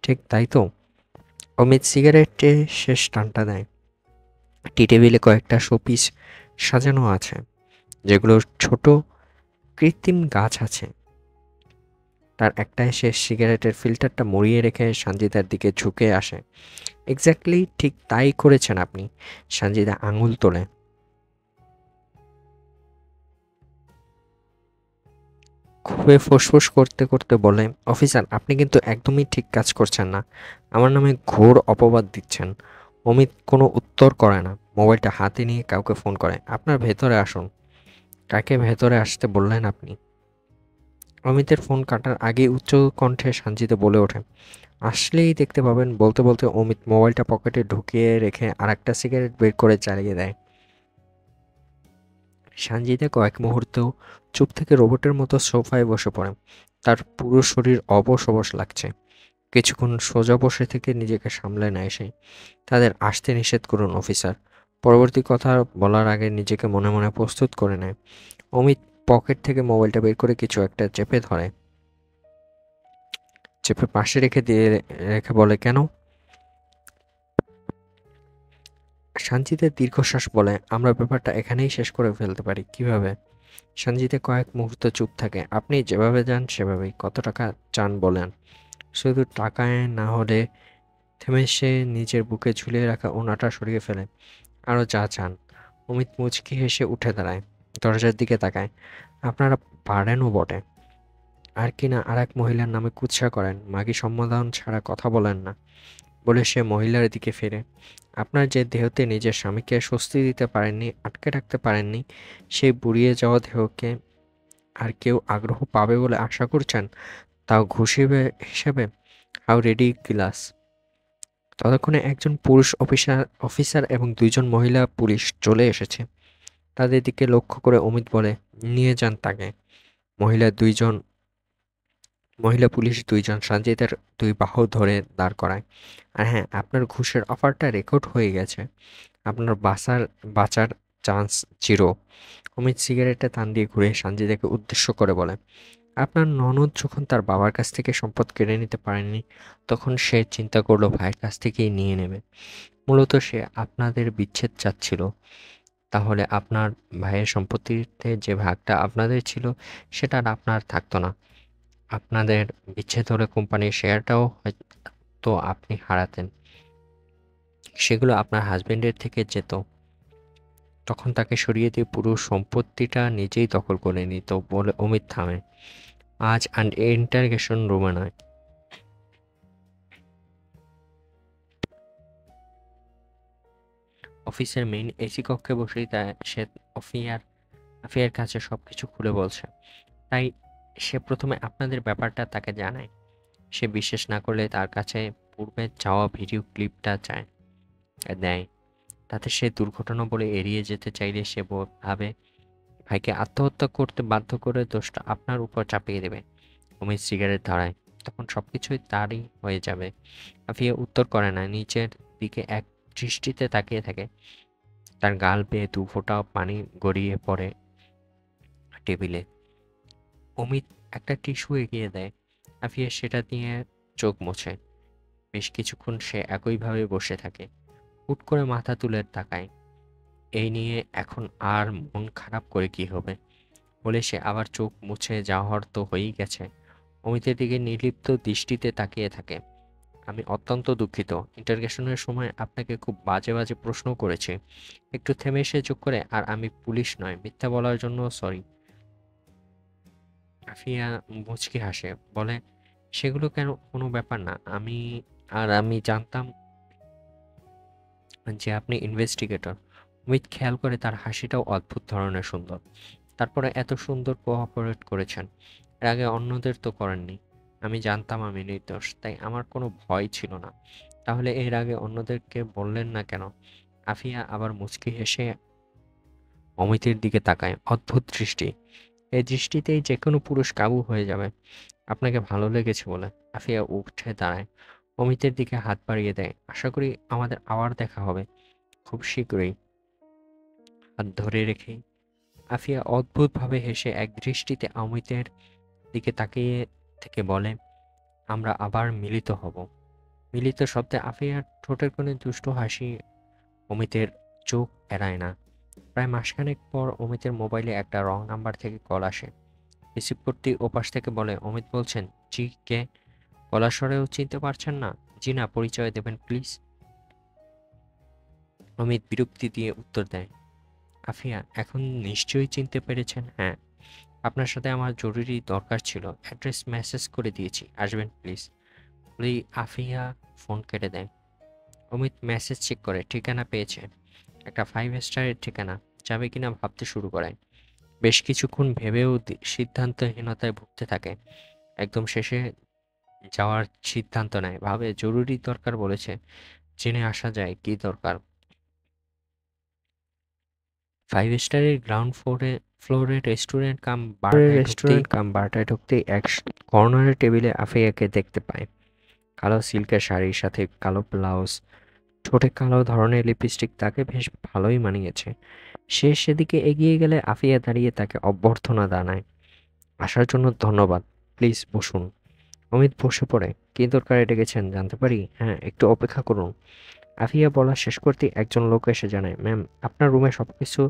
ঠিক তাই তো? অমিত সিগারেটে শেষ টানটা দেয়। টি টেবিলে কয়েকটা শোপিস সাজানো আছে, যেগুলো ছোট কৃত্রিম গাছ আছে। তার একটায় সে সিগারেটের ফিল্টারটা মুড়িয়ে রেখে সঞ্জিতার দিকে ঝুঁকে আসে। এক্স্যাক্টলি ঠিক তাই করেছেন আপনি। সঞ্জিতা আঙুল তোলে। খুবই ফুসফুস করতে করতে বলে, অফিসার আপনি কিন্তু একদমই ঠিক কাজ করছেন না। আমার নামে ঘোর অপবাদ দিচ্ছেন। অমিত কোনো উত্তর করে না। মোবাইলটা হাতে নিয়ে কাউকে ফোন করে। আপনার ভেতরে আসুন। কাকে ভেতরে আসতে বললেন আপনি? অমিতের ফোন কাটার আগে উচ্চ কণ্ঠে সঞ্জিতা বলে ওঠে, আসলেই দেখতে পাবেন। বলতে বলতে অমিত মোবাইলটা পকেটে ঢুকিয়ে রেখে আরেকটা সিগারেট বের করে জ্বালিয়ে দেয়। সঞ্জিতা কয়েক মুহূর্ত চুপ থেকে রোবটের মতো সোফায় বসে পড়ে। তার পুরো শরীর অবশ অবশ লাগছে। কিছুক্ষণ সোজা বসে থেকে নিজেকে সামলে নেয় সে। তাদের আসতে নিষেধ করুন অফিসার। পরবর্তী কথা বলার আগে নিজেকে মনে মনে প্রস্তুত করে নেয়। অমিত পকেট থেকে মোবাইলটা বের করে কিছু একটা চেপে ধরে। চেপে পাশে রেখে বলে, কেন? সঞ্জিতা দীর্ঘশ্বাস বলে, আমরা ব্যাপারটা এখানেই শেষ করে ফেলতে পারি। কিভাবে? সঞ্জিতা কয়েক মুহূর্ত চুপ থাকে। আপনি যেভাবে যান সেভাবেই। কত টাকা চান বলেন? শুধু টাকায় না হলে। থেমে সে নিজের বুকে ঝুলিয়ে রাখা ওনাটা সরিয়ে ফেলে। আরও যা চান। অমিত মুচকি হেসে উঠে দাঁড়ায়। দরজার দিকে তাকায়। আপনারা পারেনও বটে। আর কিনা আর এক মহিলার নামে কুৎসা করেন, মাগি সম্বোধন ছাড়া কথা বলেন না। বলে সে মহিলার দিকে ফিরে। আপনার যে দেহতে নিজের স্বামীকে স্বস্তি দিতে পারেননি, আটকে রাখতে পারেননি, সেই বুড়িয়ে যাওয়া দেহকে আর কেউ আগ্রহ পাবে বলে আশা করছেন, তাও ঘুষ হিসেবে? How ridiculous! ততক্ষণে একজন পুরুষ অফিসার এবং দুইজন মহিলা পুলিশ চলে এসেছে। তাদের দিকে লক্ষ্য করে অমিত বলে, নিয়ে যান তাকে। মহিলা দুইজন মহিলা পুলিশ দুইজন সঞ্জয়দের দুই বাহু ধরে দাঁড় করায়। আর হ্যাঁ, আপনার ঘুষের অফারটা রেকর্ড হয়ে গেছে। আপনার বাঁচার চান্স জিরো। অমিত সিগারেটে টান দিয়ে ঘুরে সঞ্জয়দাকে উদ্দেশ্য করে বলে, আপনার ননদ যখন তার বাবার কাছ থেকে সম্পদ কেড়ে নিতে পারেনি, তখন সে চিন্তা করলো ভাইয়ের কাছ থেকেই নিয়ে নেবে। মূলত সে আপনাদের বিচ্ছেদ চাচ্ছিল। তাহলে আপনার ভাইয়ের সম্পত্তিতে যে ভাগটা আপনাদের ছিল, সেটা আর আপনার থাকতো না। আপনাদের বিচ্ছেদ হলে কোম্পানির শেয়ারটাও হয়তো আপনি হারাতেন। সেগুলো আপনার হাজবেন্ডের থেকে যেত। তখন তাকে সরিয়ে দিয়ে পুরো সম্পত্তিটা নিজেই দখল করে নিত। বলে অমিত থামে। আজ ইন্টারগেশন রুমে নয়, অফিসের মেইন এসি কক্ষে বসেই সে অফিয়ার আফিয়ার কাছে সবকিছু খুলে বলছে। তাই সে প্রথমে আপনাদের ব্যাপারটা তাকে জানায়। সে বিশ্বাস না করলে তার কাছে পূর্বে চাওয়া ভিডিও ক্লিপটা দেয়। তাতে সে দুর্ঘটনা বলে এড়িয়ে যেতে চাইলে সে ভাবে ভাইকে আত্মহত্যা করতে বাধ্য করে দোষটা আপনার উপর চাপিয়ে দেবে। অমিত সিগারেট ধরায়। তখন সবকিছুই তারই হয়ে যাবে। আফিয়া উত্তর করে না, নিচের দিকে এক দৃষ্টিতে তাকিয়ে থাকে। তার গাল বেয়ে দু ফোঁটা পানি গড়িয়ে পড়ে টেবিলে। অমিত একটা টিস্যু এগিয়ে দেয়। আফিয়া সেটা দিয়ে চোখ মোছে। বেশ কিছুক্ষণ সে একইভাবে বসে থাকে। হুট করে মাথা তুলে তাকায়। এই নিয়ে এখন আর মন খারাপ করে কি হবে? বলে সে আবার চোখ মুছে যাওয়ার তো হয়েই গেছে। অমিতের দিকে নির্লিপ্ত দৃষ্টিতে তাকিয়ে থাকে। আমি অত্যন্ত দুঃখিত। ইন্টারগেশনের সময় আপনাকে খুব বাজে বাজে প্রশ্ন করেছি। একটু থেমে সে যোগ করে, আর আমি পুলিশ নয়, মিথ্যা বলার জন্য সরি। আফিয়া মুচকি হাসে। বলে, সেগুলো কেন কোনো ব্যাপার না। আমি জানতাম যে আপনি ইনভেস্টিগেটর। অমিত খেয়াল করে তার হাসিটাও অদ্ভুত ধরনের সুন্দর। তারপরে এত সুন্দর কোঅপারেট করেছেন। এর আগে অন্যদের তো করেননি। আমি জানতাম আমি নির্দোষ, তাই আমার কোনো ভয় ছিল না। তাহলে এর আগে অন্যদেরকে বললেন না কেন? আফিয়া আবার মুচকি হেসে অমিতের দিকে তাকায়, অদ্ভুত দৃষ্টি। এই দৃষ্টিতেই যে কোনো পুরুষ কাবু হয়ে যাবে। আপনাকে ভালো লেগেছে বলে। আফিয়া উঠে দাঁড়ায়, অমিতের দিকে হাত বাড়িয়ে দেয়। আশা করি আমাদের আবার দেখা হবে খুব শীঘ্রই। হাত ধরে রেখেই আফিয়া অদ্ভুতভাবে হেসে এক দৃষ্টিতে অমিতের দিকে তাকিয়ে থেকে বলে, আমরা আবার মিলিত হব। মিলিত শব্দে আফিয়ার ঠোঁটের কোণে দুষ্টু হাসি অমিতের চোখ এড়ায় না। প্রায় মাসখানেক পর অমিতের মোবাইলে একটা রং নাম্বার থেকে কল আসে। রিসিভ করতেই ওপাশ থেকে বলে, অমিত বলছেন। জি, কে? গলার স্বরেও চিনতে পারছেন না? জি না, পরিচয় দেবেন প্লিজ। অমিত বিরক্তি দিয়ে উত্তর দেয়, আফিয়া, এখন নিশ্চয়ই চিনতে পেরেছেন। হ্যাঁ, আপনার সাথে আমার জরুরি দরকার ছিল। অ্যাড্রেস মেসেজ করে দিয়েছি, আসবেন প্লিজ। বলেই আফিয়া ফোন কেটে দেয়। অমিত মেসেজ চেক করে ঠিকানা পেয়েছে। একটা 5 স্টারের ঠিকানা। যাবে কিনা ভাবতে শুরু করে। বেশ কিছুক্ষণ ভেবেও সিদ্ধান্তহীনতায় ভুগতে থাকে। একদম শেষে যাওয়ার সিদ্ধান্ত নেয়। ভাবে জরুরি দরকার বলেছে, জেনে আসা যায় কি দরকার। 5 স্টারের গ্রাউন্ড ফ্লোরে রেস্টুরেন্ট কাম বারটায় ঢুকতেই এক কর্নারের টেবিলে আফিয়াকে দেখতে পায়। কালো সিল্কের শাড়ির সাথে কালো ব্লাউজ, ঠোঁটে কালো ধরনের লিপস্টিক তাকে বেশ ভালোই মানিয়েছে। সে সেদিকে এগিয়ে গেলে আফিয়া দাঁড়িয়ে তাকে অভ্যর্থনা জানায়। আসার জন্য ধন্যবাদ। প্লিজ বসুন। অমিত বসে পড়ে। কি দরকারে ডেকেছেন জানতে পারি? হ্যাঁ, একটু অপেক্ষা করুন। আফিয়া বলা শেষ করতেই একজন লোক এসে জানায়, ম্যাম, আপনার রুমে সবকিছু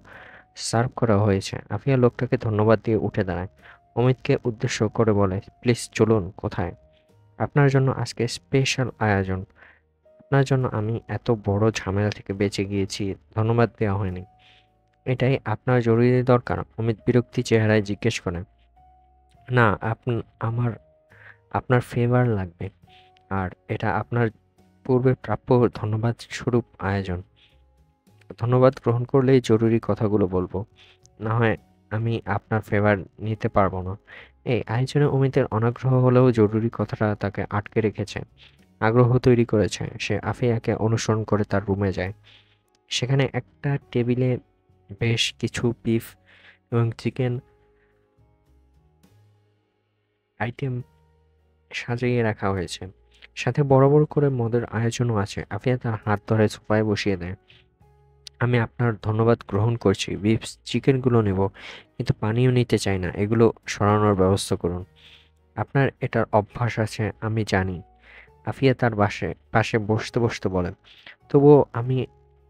সার্ভ করা হয়েছে। আফিয়া লোকটাকে ধন্যবাদ দিয়ে উঠে দাঁড়ায়। অমিতকে উদ্দেশ্য করে বলে, প্লিজ চলুন। কোথায়? আপনার জন্য আজকে স্পেশাল আয়োজন। আপনার জন্য আমি এত বড় ঝামেলা থেকে বেঁচে গিয়েছি, ধন্যবাদ দেওয়া হয়নি। এটাই আপনার জরুরি দরকার? অমিত বিরক্তি চেহারায় জিজ্ঞেস করে। না, আমার আপনার ফেভার লাগবে। আর এটা আপনার পূর্বে প্রাপ্য ধন্যবাদ স্বরূপ আয়োজন। ধন্যবাদ গ্রহণ করলেই জরুরি কথাগুলো বলবো। না হয় আমি আপনার ফেভার নিতে পারবো না। এই আয়োজনে অমিতের অনাগ্রহ হলেও জরুরি কথাটা তাকে আটকে রেখেছে। আগ্রহ তৈরি করেছে। সে আফিয়াকে অনুসরণ করে তার রুমে যায়। সেখানে একটা টেবিলে বেশ কিছু বিফ এবং চিকেন আইটেম সাজিয়ে রাখা হয়েছে। সাথে বড় বড় করে মদের আয়োজনও আছে। আফিয়া তার হাত ধরে সোফায় বসিয়ে দেয়। আমি আপনার ধন্যবাদ গ্রহণ করছি। বিফ চিকেনগুলো নেব, কিন্তু পানিও নিতে চাই না। এগুলো সরানোর ব্যবস্থা করুন। আপনার এটার অভ্যাস আছে আমি জানি। আফিয়া তার পাশে বসতে বসতে বলেন, তবুও আমি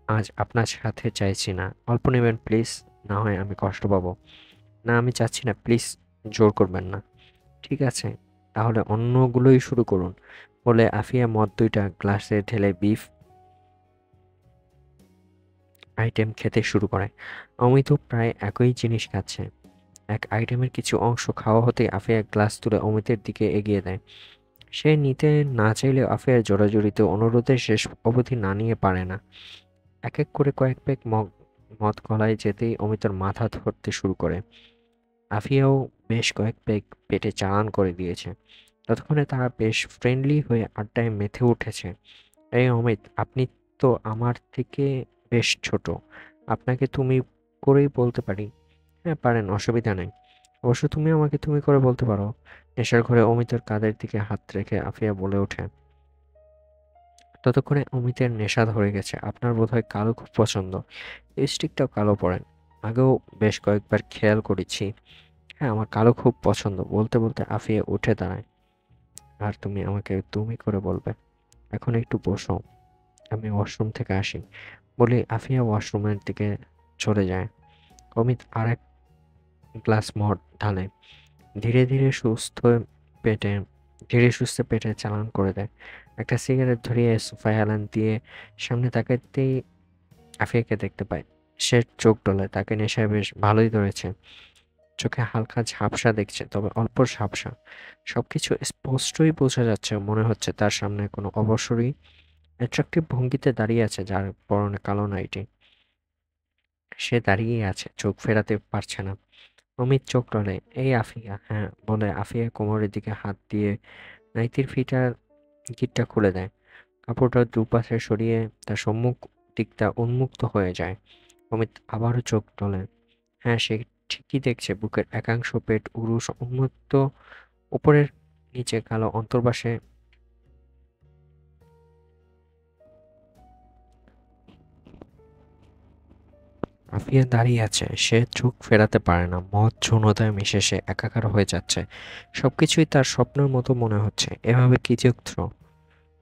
আজ আপনার সাথে চাইছি না। অল্প নেবেন প্লিজ, না হয় আমি কষ্ট পাবো। না, আমি চাচ্ছি না, প্লিজ, জোর করবেন না। ঠিক আছে, তাহলে অন্যগুলোই শুরু করুন। বলে আফিয়া মদ 2টা গ্লাসে ঢেলে বিফ আইটেম খেতে শুরু করে। অমিতও প্রায় একই জিনিস খাচ্ছে। এক আইটেমের কিছু অংশ খাওয়া হতেই আফিয়া গ্লাস তুলে অমিতের দিকে এগিয়ে দেয়। সে নিতে না চাইলেও আফিয়ার জোরাজুরিতে অনুরোধের শেষ অবধি না নিয়ে পারে না। এক এক করে কয়েক পেগ মদ গলায় যেতেই অমিতর মাথা ধরতে শুরু করে। আফিয়াও বেশ কয়েক পেগ পেটে চালান করে দিয়েছে। ততক্ষণে তারা বেশ ফ্রেন্ডলি হয়ে আড্ডায় মেতে উঠেছে। এই অমিত, আপনি তো আমার থেকে বেশ ছোট। আপনাকে তুমি করেই বলতে পারি। হ্যাঁ, পারেন, অসুবিধা নেই। অবশ্য তুমি আমাকে তুমি করে বলতে পারো। নেশার ঘরে অমিতের কাঁধের দিকে হাত রেখে আফিয়া বলে ওঠে। ততক্ষণে অমিতের নেশা ধরে গেছে। আপনার বোধহয় কালো খুব পছন্দ। লিপস্টিকটাও কালো পরেন। আগেও বেশ কয়েকবার খেয়াল করেছি। হ্যাঁ, আমার কালো খুব পছন্দ। বলতে বলতে আফিয়া উঠে দাঁড়ায়। আর তুমি আমাকে তুমি করে বলবে। এখন একটু বসো, আমি ওয়াশরুম থেকে আসি। বলে আফিয়া ওয়াশরুমের দিকে চলে যায়। অমিত আরেক গ্লাস মদ ঢালে। ধীরে ধীরে পেটে ধীরে সুস্থে পেটে চালান করে দেয়। একটা সিগারেট ধরিয়ে সোফায় হেলান দিয়ে সামনে তাকাতেই আফিয়াকে দেখতে পায়। সে চোখ ডলে। তাকে নেশায় বেশ ভালোই ধরেছে। চোখে হালকা ঝাপসা দেখছে, তবে অল্প ঝাপসা। সবকিছু স্পষ্টই বোঝা যাচ্ছে। মনে হচ্ছে তার সামনে কোনো অবসরই অ্যাট্রাকটিভ ভঙ্গিতে দাঁড়িয়ে আছে, যার পরনে কালো নাইটি। সে দাঁড়িয়েই আছে, চোখ ফেরাতে পারছে না। অমিত চোখ টলে। এই আফিয়া, হ্যাঁ বলে আফিয়া কোমরের দিকে হাত দিয়ে নাইটির গিটটা খুলে দেয়। কাপড়টা দুপাশে সরিয়ে তার সম্মুখ দিকটা উন্মুক্ত হয়ে যায়। অমিত আবারও চোখ টলে। হ্যাঁ, সে ঠিকই দেখছে বুকের একাংশ পেট উরুষ উন্মুক্ত, উপরের নিচে কালো অন্তর্বাসে। আফিয়া দাঁড়িয়ে আছে, সে চোখ ফেরাতে পারে না। মদ যৌনতায় মিশে সে একাকার হয়ে যাচ্ছে। সবকিছুই তার স্বপ্নের মতো মনে হচ্ছে। এভাবে কি যুক্ত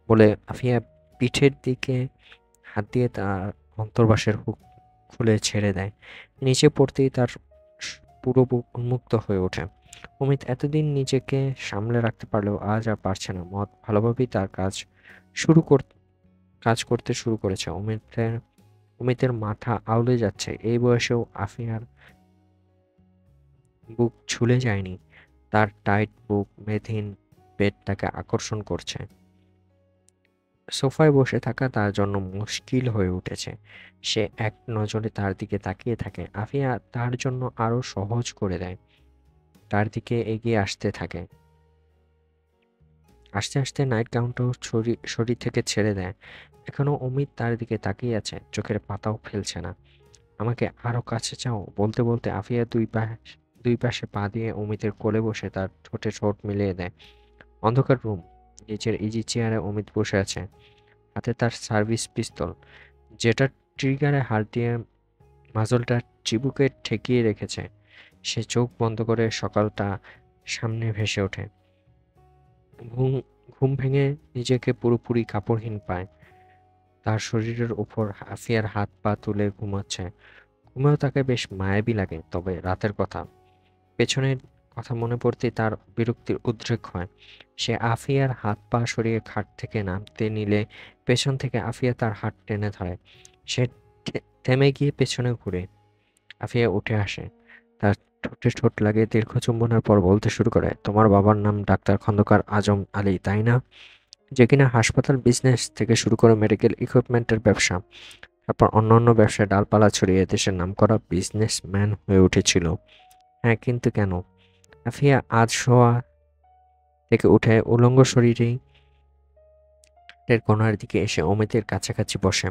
বলে আফিয়া পিঠের দিকে হাত দিয়ে তার অন্তর্বাসের হুক খুলে ছেড়ে দেয়। নিচে পড়তেই তার পুরো বুক উন্মুক্ত হয়ে ওঠে। অমিত এতদিন নিজেকে সামলে রাখতে পারলেও আজ আর পারছে না। মদ ভালোভাবেই তার শুরু কর কাজ করতে শুরু করেছে। অমিতের মাথা আউলে যাচ্ছে। এই বয়সেও আফিয়ার বুক ছুলে যায়নি। তার টাইট বুক মেথিন পেট তাকে আকর্ষণ করছে। সোফায় বসে থাকা তার জন্য মুশকিল হয়ে উঠেছে। সে এক নজরে তার দিকে তাকিয়ে থাকে। আফিয়া তার জন্য আরো সহজ করে দেয়, তার দিকে এগিয়ে আসতে থাকে। আস্তে আস্তে নাইট গাউনটাও শরীর থেকে ছেড়ে দেয়। এখনো অমিত তার দিকে তাকিয়ে আছে, চোখের পাতাও ফেলছে না। আমাকে আরো কাছে চাও বলতে বলতে আফিয়া দুই পাশে পা দিয়ে অমিতের কোলে বসে তার ঠোঁটে ঠোঁট মিলিয়ে দেয়। অন্ধকার রুম, নিচের ইজি চেয়ারে অমিত বসে আছে, হাতে তার সার্ভিস পিস্তল, যেটা ট্রিগারে হাত দিয়ে মাজলটা চিবুকে ঠেকিয়ে রেখেছে। সে চোখ বন্ধ করে সকালটা সামনে ভেসে ওঠে। ঘুম ঘুম ভেঙে নিজেকে পুরোপুরি কাপড়হীন পায়। তার শরীরের উপর আফিয়ার হাত পা তুলে ঘুমাচ্ছে। ঘুমেও তাকে বেশ মায়াবী লাগে। তবে রাতের কথা, পেছনের কথা মনে পড়তেই তার বিরক্তির উদ্রেক হয়। সে আফিয়ার হাত পা সরিয়ে খাট থেকে নামতে নিলে পেছন থেকে আফিয়া তার হাত টেনে ধরে। সে থেমে গিয়ে পেছনে ঘুরে। আফিয়া উঠে আসে, তার ঠোঁটে ঠোঁট লাগিয়ে দীর্ঘ চুম্বনের পর বলতে শুরু করে, তোমার বাবার নাম ডাক্তার খন্দকার আজম আলী, তাই না? যে কিনা হাসপাতাল বিজনেস থেকে শুরু করে মেডিকেল ইকুইপমেন্টের ব্যবসা, তারপর অন্যান্য ব্যবসায় ডালপালা ছড়িয়ে দেশের নামকরা বিজনেসম্যান হয়ে উঠেছিল। হ্যাঁ, কিন্তু কেন? আফিয়া আজ শোয়া থেকে উঠে উলঙ্গ শরীরেই এর কোণার দিকে এসে অমিতের কাছাকাছি বসে।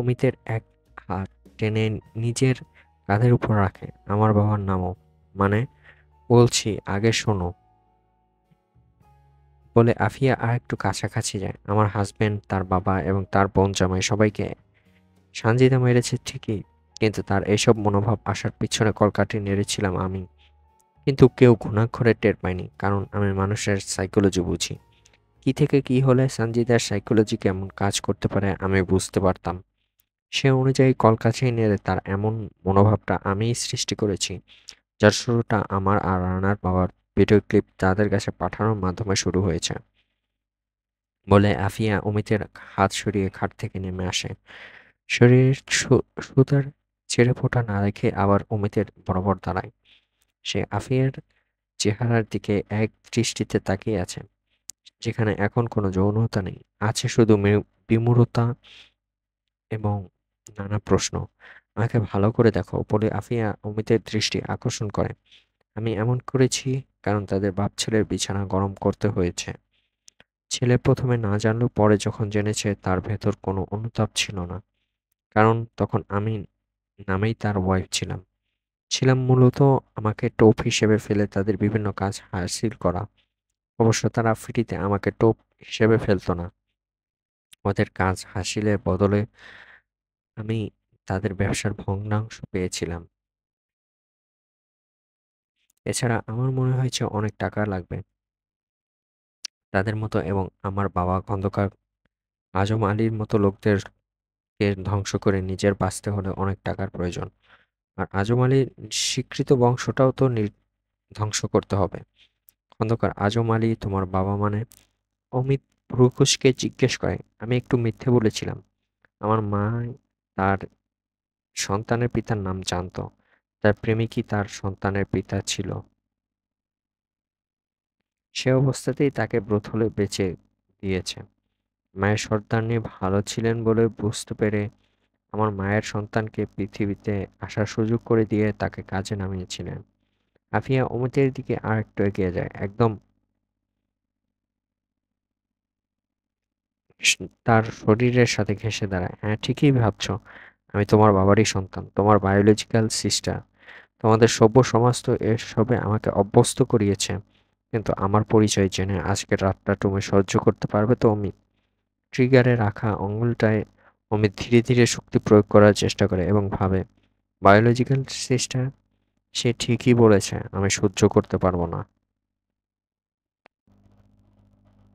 অমিতের এক হাত টেনে নিজের কাঁধের উপর রাখে। আমার বাবার নামও, মানে, বলছি আগে শোনো বলে আফিয়া আর একটু কাছাকাছি যায়। আমার হাজবেন্ড, তার বাবা এবং তার বোন জামাই সবাইকে সানজিদা মেরেছে ঠিকই, কিন্তু তার এসব মনোভাব আসার পিছনে কলকাঠি নেড়েছিলাম আমি। কিন্তু কেউ ঘুণাক্ষরে টের পায়নি, কারণ আমি মানুষের সাইকোলজি বুঝি। কি থেকে কি হলে সঞ্জিদার সাইকোলজি কেমন কাজ করতে পারে আমি বুঝতে পারতাম। সে অনুযায়ী কলকাছেই নেড়ে তার এমন মনোভাবটা আমিই সৃষ্টি করেছি, যার শুরুটা আমার আর রানার বাবার ভিডিও ক্লিপ তাদের কাছে পাঠানোর মাধ্যমে শুরু হয়েছে। বলে আফিয়া অমিতের হাত সরিয়ে খাট থেকে নেমে আসে। শরীরের সুতার ছেড়ে ফোঁটা না রেখে আবার অমিতের বরাবর দাঁড়ায়। সে আফিয়ার চেহারার দিকে এক দৃষ্টিতে তাকিয়ে আছে, যেখানে এখন কোনো যৌনতা নেই, আছে শুধু বিমূঢ়তা এবং নানা প্রশ্ন। আমাকে ভালো করে দেখো বলে আফিয়া অমিতের দৃষ্টি আকর্ষণ করে। আমি এমন করেছি কারণ তাদের বাপ ছেলের বিছানা গরম করতে হয়েছে। ছেলে প্রথমে না জানলেও পরে যখন জেনেছে তার ভেতর কোনো অনুতাপ ছিল না, কারণ তখন আমি নামেই তার ওয়াইফ ছিলাম। ছিলাম মূলত আমাকে টোপ হিসেবে ফেলে তাদের বিভিন্ন কাজ হাসিল করা। অবশ্য তারা ফ্রিতে আমাকে টোপ হিসেবে ফেলতো না। ওদের কাজ হাসিলের বদলে আমি তাদের ব্যবসার ভগ্নাংশ পেয়েছিলাম। এছাড়া আমার মনে হয়েছে অনেক টাকা লাগবে তাদের মতো, এবং আমার বাবা খন্দকার আজম আলীর মতো লোকদেরকে ধ্বংস করে নিজের বাঁচতে হলে অনেক টাকার প্রয়োজন। আর আজম আলীর স্বীকৃত বংশটাও তো ধ্বংস করতে হবে। খন্দকার আজম আলী তোমার বাবা মানে? অমিত ভ্রুকুঁচকে জিজ্ঞেস করে। আমি একটু মিথ্যে বলেছিলাম। আমার মা তার সন্তানের পিতার নাম জানতো। তার প্রেমিকই তার সন্তানের পিতা ছিল। সে অবস্থাতেই তাকে ব্রথলে বেঁচে দিয়েছে। মায়ের সন্তানই ভালো ছিলেন বলে বুঝতে পেরে আমার মায়ের সন্তানকে পৃথিবীতে আসার সুযোগ করে দিয়ে তাকে কাজে নামিয়েছিলেন। আফিয়া অমিতের দিকে আর একটু এগিয়ে যায়, একদম তার শরীরের সাথে ঘেঁষে দাঁড়ায়। হ্যাঁ, ঠিকই ভাবছো। আমি তোমার বাবারই সন্তান, তোমার বায়োলজিক্যাল সিস্টার। তোমাদের সভ্য সমাজ তো এসবে আমাকে অভ্যস্ত করিয়েছে। কিন্তু আমার পরিচয় জেনে আজকের রাতটা তুমি সহ্য করতে পারবে তো অমিত? ট্রিগারে রাখা আঙুলটায় অমিত ধীরে ধীরে শক্তি প্রয়োগ করার চেষ্টা করে এবং ভাবে, বায়োলজিক্যাল সিস্টার, সে ঠিকই বলেছে, আমি সহ্য করতে পারবো না।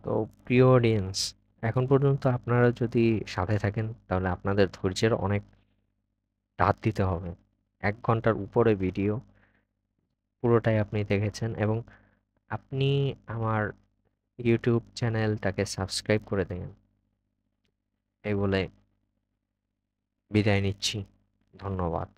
তো প্রিয় অডিয়েন্স, এখন পর্যন্ত আপনারা যদি সাথে থাকেন তাহলে আপনাদের ধৈর্যের অনেক দাঁত দিতে হবে। 1 ঘন্টার উপরে ভিডিও, পুরোটাই আপনি দেখেছেন, এবং আপনি আমার ইউটিউব চ্যানেলটাকে সাবস্ক্রাইব করে দেন। এই বলে বিদায় নিচ্ছি। ধন্যবাদ।